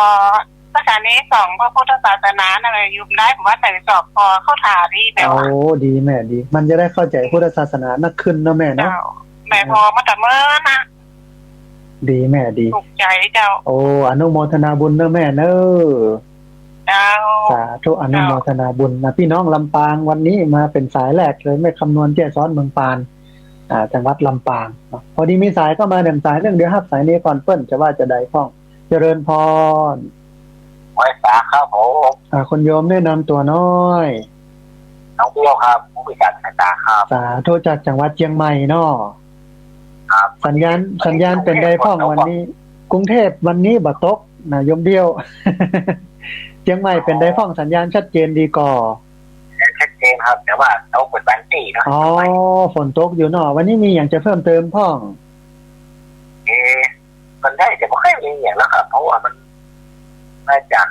B: ภาษานี้สองพระพุทธศาสนาอะไรยุ่มได้ผมว่าแต่สอบพอเข้าถาดีแบบว่า
A: โอ้ดีแม่ดีมันจะได้เข้าใจพุทธศาสนานักขึ้นเนาะแม่เนาะ
B: แม่พอมาแต่เมื่อนะ
A: ดีแม่ดี
B: ถูกใจเจ้า
A: โอ้อนุโมทนาบุญเนอะแม่เนอะ
B: เจ้า
A: สาธุอนุโมทนาบุญนะพี่น้องลำปางวันนี้มาเป็นสายแรกเลยไม่คำนวณเจ้ซ้อนเมืองปานจังหวัดลำปางพอดีมีสายเข้ามาเดิมสายเรื่องเดียวครับสายนี้ก่อนเปิ้ลจะว่าจะได้พ้องเจริญพร
C: ไว้สาครับผม
A: คนโยมแนะนำตัวน้อย
C: น้องเบี้ยวครับผู้พิการสายตาครับ
A: สาธุจากจังหวัดเชียงใหม่เนาะ
C: ครับ
A: สัญญาณเป็นได้พ้องวันนี้กรุงเทพวันนี้บ่ตกนะโยมเบี้ยวเชียงใหม่เป็นได้พ้องสัญญาณชัดเจนดีก่อ
C: ชัดเจนครับแต่ว่าตกเป็นวันที่เนาะ
A: อ๋อฝนตกอยู่เนาะวันนี้มีอย่างจะเพิ่มเติมพ้อง
C: มันได้แต่ไม่ค่อยมีอย่างแล้วครับเพราะว่ามันน่าจะ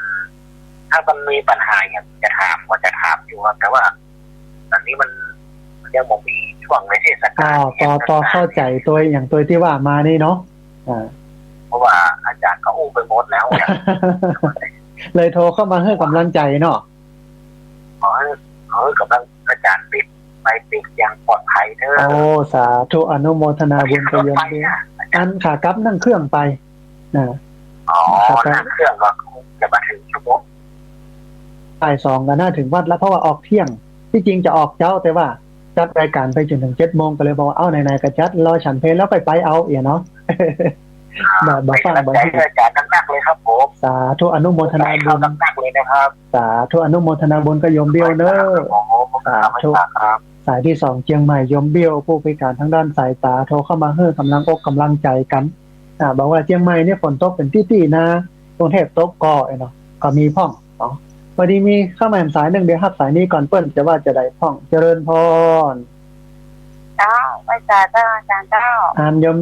C: ถ้ามันมีปัญหาอย่างจะถามก็จะถามอยู่ครับแต่ว่าตอนนี้มันยังไม่มีช่วงในเทศกาล
A: ต่อเข้าใจตัวอย่างตัวที่ว่ามานี่เนาะ
C: เพราะว่าอาจารย์ก็อู้ไปหมดแล้ว
A: เลยโทรเข้ามาให้กำลังใจเนาะ
C: ขอให้กำลังอาจารย์ปิดอย่างปลอดภัยเถอะ
A: โอ้สาธุอนุโมทนาบุญไปยมดีอันขากลับนั่งเครื่องไป
C: อ๋อนั่งเครื่องก็จะมาถึงชั่วโมง
A: บ่าย2ก็น่าถึงวัดแล้วเพราะว่าออกเที่ยงที่จริงจะออกเจ้าแต่ว่าจัดรายการไปจนถึง7 โมงก็เลยบอกว่าเอาไหนๆก็จัดรอฉันเพลแล้วไปเอาเนาะ
C: แบบฟังแบบนี้อาจารย์นักเลยครับผม
A: สาธุอนุโมทนาบุญ
C: นักเลยนะครับ
A: สาธุอนุโมทนาบุญก็ยมเบี้ยวเด้อสาธุสายที่2เชียงใหม่ยมเบี้ยวผู้พิการทางด้านสายตาโทรเข้ามาให้กำลังอกกำลังใจกันบอกว่าเชียงใหม่เนี่ยฝนตกเป็นที่นะกรุงเทพตกก่อเนาะก็มีพ้องเนาะพอดีมีเข้ามาสายหนึ่งเดี๋ยวครับสายนี้ก่อนเปิ้ลจะว่าจะได้พ้องเจริญพร
B: เจ้าไปจ่าเจ้าอาจารย์เจ้า
A: โยม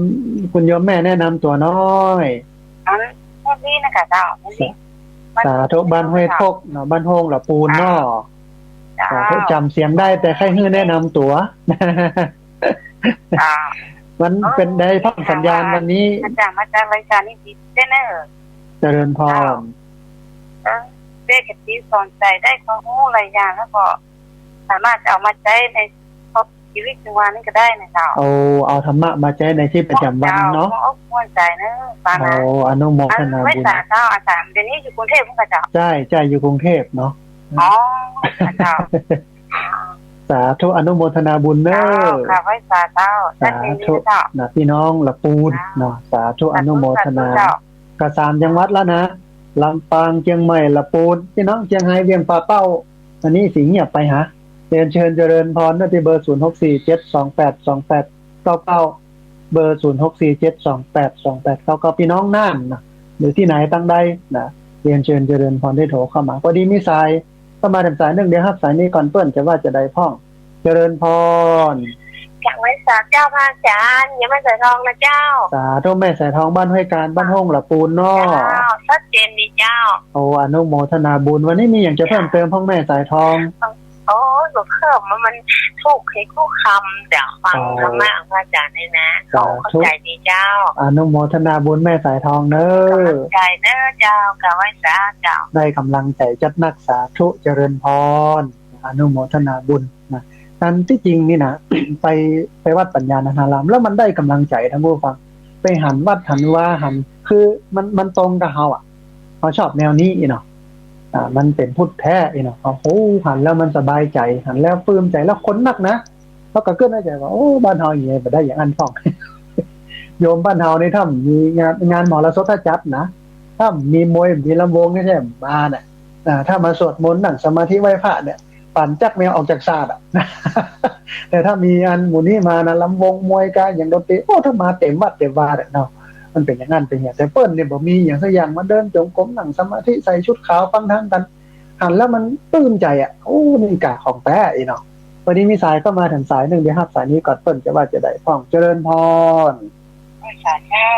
A: คุณโยมแม่แนะนำตัวน้อย
B: แม่พี่นะคะเจ้า
A: สาธุบ้านห้วยทกเนาะบ้านโฮงหล่อปูนเนาะสาธุจำเสียงได้แต่ใครให้แนะนำตัวมันเป็นได้พ้องสัญญาณวันนี้
B: อาจารย์มาจากรายการนี้ดีเนอร์
A: เจริญพร
B: เด็กที่สอนใจได้ความรู้หลายอย่างแล้วก็สามารถเอามาใช้ใน ชีวิตประจำวันนี่ก็ได้นะเจ้า
A: เอาธรรมะมาใช้ในชีวิตประจำวันเนาะ
B: ม่วนใจนะปานะ
A: อนุโมทนา
B: ไม่
A: บุญ
B: สาเจ้าอาจารย์เดี๋ยวนี้อยู่กรุงเทพฯค่ะเจ้า
A: ใช่อยู่กรุงเทพเนาะ
B: อ๋อเจ้า
A: สาธุอนุโมทนาบุญเนอ
B: ค่ะไว้สาเจ้า
A: สาธุนะพี่น้องละปูนเนาะสาธุอนุโมทนากระสามจังหวัดแล้วนะลำปางเชียงใหม่ละปูนพี่น้องเชียงรายเวียงป่าเป้าอันนี้สิงเงียบไปหาเรียนเชิญเจริญพรนะที่เบอร์0647282899เบอร์0647282899พี่น้องน่านนะหรือที่ไหนตั้งใดนะเรียนเชิญเจริญพรได้โทรเข้ามาพอดีมีสายเข้ามาทำสายเดี๋ยวครับสายนี้ก่อนเปิ้นจะว่าจะได้พ่องเจริญพร
B: จากไว้สาเจ้าพระอาจารย์อย่ามาใส่ทองนะเจ้า
A: สาธุแม่สายทองบ้านห้วยการบ้านห้องละปูนเนาะ
B: เจ้าชัดเจนดีเจ้า
A: อนุโมทนาบุญวันนี้มีอย่างจะเพิ่มเติมพ่อแม่สายทอง
B: โอ้ยบอกเพิ่มมันถูกให้คู่คำเดี๋ยวฟังธรรมะของพระอาจารย์นี่นะเขาเข้าใจดีเจ้า
A: อนุโมทนาบุญแม่สายทองเนอะ
B: ใจเนอะเจ้ากับไว้สาเจ้า
A: ได้กำลังใจจัดนักสาธุเจริญพรอนุโมทนาบุญนะนั้นที่จริงนี่นะ ไปวัดปัญญานาารามแล้วมันได้กำลังใจทั้งผู้ฟังไปหันวัดหันว่าหันคือมันตรงกับเขาเขาชอบแนวนี้เนาะมันเป็นพุทธแท้เนาะโอ้หันแล้วมันสบายใจหันแล้วปลื้มใจแล้วคนนักนะแล้วก็เกิดในใจว่าโอ้บ้านเฮาอย่างนี้ไปได้อย่างอันฟ้อง โยมบ้านเฮาในถ้ามีงานหมอละสดจัดนะถ้ามีมวยมีลำวงนี่ใช่มาเนี่ยถ้ามาสวดมนต์นั่งสมาธิไหว้พระเนี่ยปั่นจักแมวออกจากศาสตร์แต่ถ้ามีอันหมู่นี้มานะลำวงมวยกันอย่างดนตรีโอ้ถ้ามาเต็มวัดเต็มวาเนาะมันเป็นอย่างนั้นเป็นอย่างแต่เปิ้ลเนี่ยบ่มีอย่างสักอย่างมาเดินจงกรมนั่งสมาธิใส่ชุดขาวฟังทางกันหันแล้วมันปลื้มใจโอ้นี่กะของแท้เนาะวันนี้มีสายเข้ามาถึงสายหนึ่งเดี๋ยวครับสายนี้ก่อนเปิ้ลจะว่าจะได้ฟ้องเจริญพร
B: สาเจ้า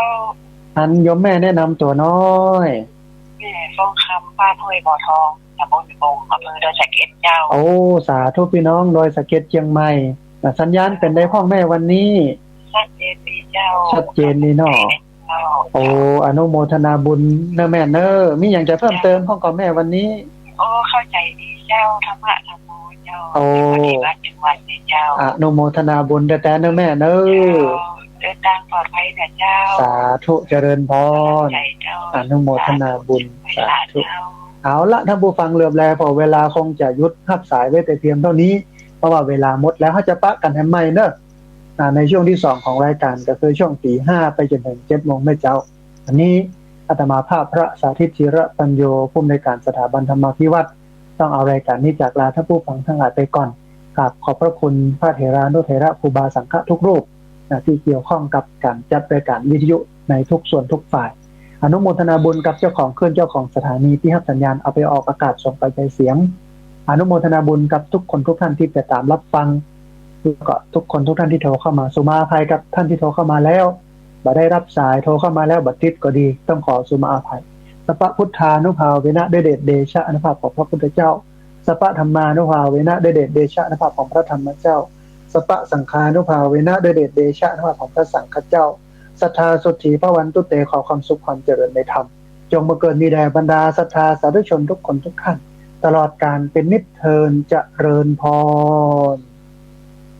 A: อันยมแม่แนะนำตัวน้อย
B: แม่ทองคำบ้านห้วยบ่อทองตำบลบงอำเภอดอยสะเก็ดเจ้า
A: โอ้สาธุพี่น้องโดยสะเก็ดเชียงใหม่สัญญาณเป็นได้พ่อแม่วันนี้
B: ชัดเจนดีเจ้า
A: ชัดเจนนี่เนาะโอ้อนุโมทนาบุญเนอะแม่เนอะมีอย่างจะเพิ่มเติมพ่อกับแม่วันนี้
B: โอ้เข้าใจดีเจ้าธรรมะธรรมโมเจ้าปฏิบัติจังหวัดนี่เจ้า
A: อนุโมทนาบุญแต่เนอะแม่เนอะ
B: เดินทางปลอดภัยนะเจ้า
A: สาธุเจริญพร
B: ใจเจ้า
A: อนุโมทนาบุญสาธุ
B: เจ้า
A: เอาละท่านผู้ฟังเรือแลพอเวลาคงจะยุดหักสายไว้แต่เพียงเท่านี้เพราะว่าเวลาหมดแล้วเขาจะปะกันให้ใหม่เนอะในช่วงที่2ของรายการก็คือช่วงตี 5ไปจนถึง 7 โมงแม่เจ้าอันนี้อาตมาภาพพระสาธิตธีระปัญโยผู้อำนวยการสถาบันธรรมาภิวัตรต้องเอารายการนี้จากลาท่านผู้ฟังทั้งหลายไปก่อนครับขอบพระคุณพระเถรานุเถระครูบาสังฆทุกรูปที่เกี่ยวข้องกับการจัดรายการวิทยุในทุกส่วนทุกฝ่ายอนุโมทนาบุญกับเจ้าของเครื่องเจ้าของสถานีที่รับสัญญาณเอาไปออกอากาศส่งไปใช้เสียงอนุโมทนาบุญกับทุกคนทุกท่านที่ติดตามรับฟังแล้วก็ทุกคนทุกท่านที่โทรเข้ามาสุมาภัยกับท่านที่โทรเข้ามาแล้วบ่ได้รับสายโทรเข้ามาแล้วบัดติดก็ดีต้องขอสุมาภัยสัพพพุทธานุภาเวนะด้วยเดชเดชะอนุภาพของพระพุทธเจ้าสัพพธรรมานุภาเวนะด้วยเดชเดชะอนุภาพของพระธรรมเจ้าสัพพสังฆานุภาเวนะด้วยเดชเดชะอนุภาพของพระสังฆเจ้าศรัทธาสุทธิพระวันตุเตขอความสุขความเจริญในธรรมจงบังเกิดมีแด่บรรดาศรัทธาสาธุชนทุกคนทุกท่านตลอดการเป็นนิจเทินเจริญพร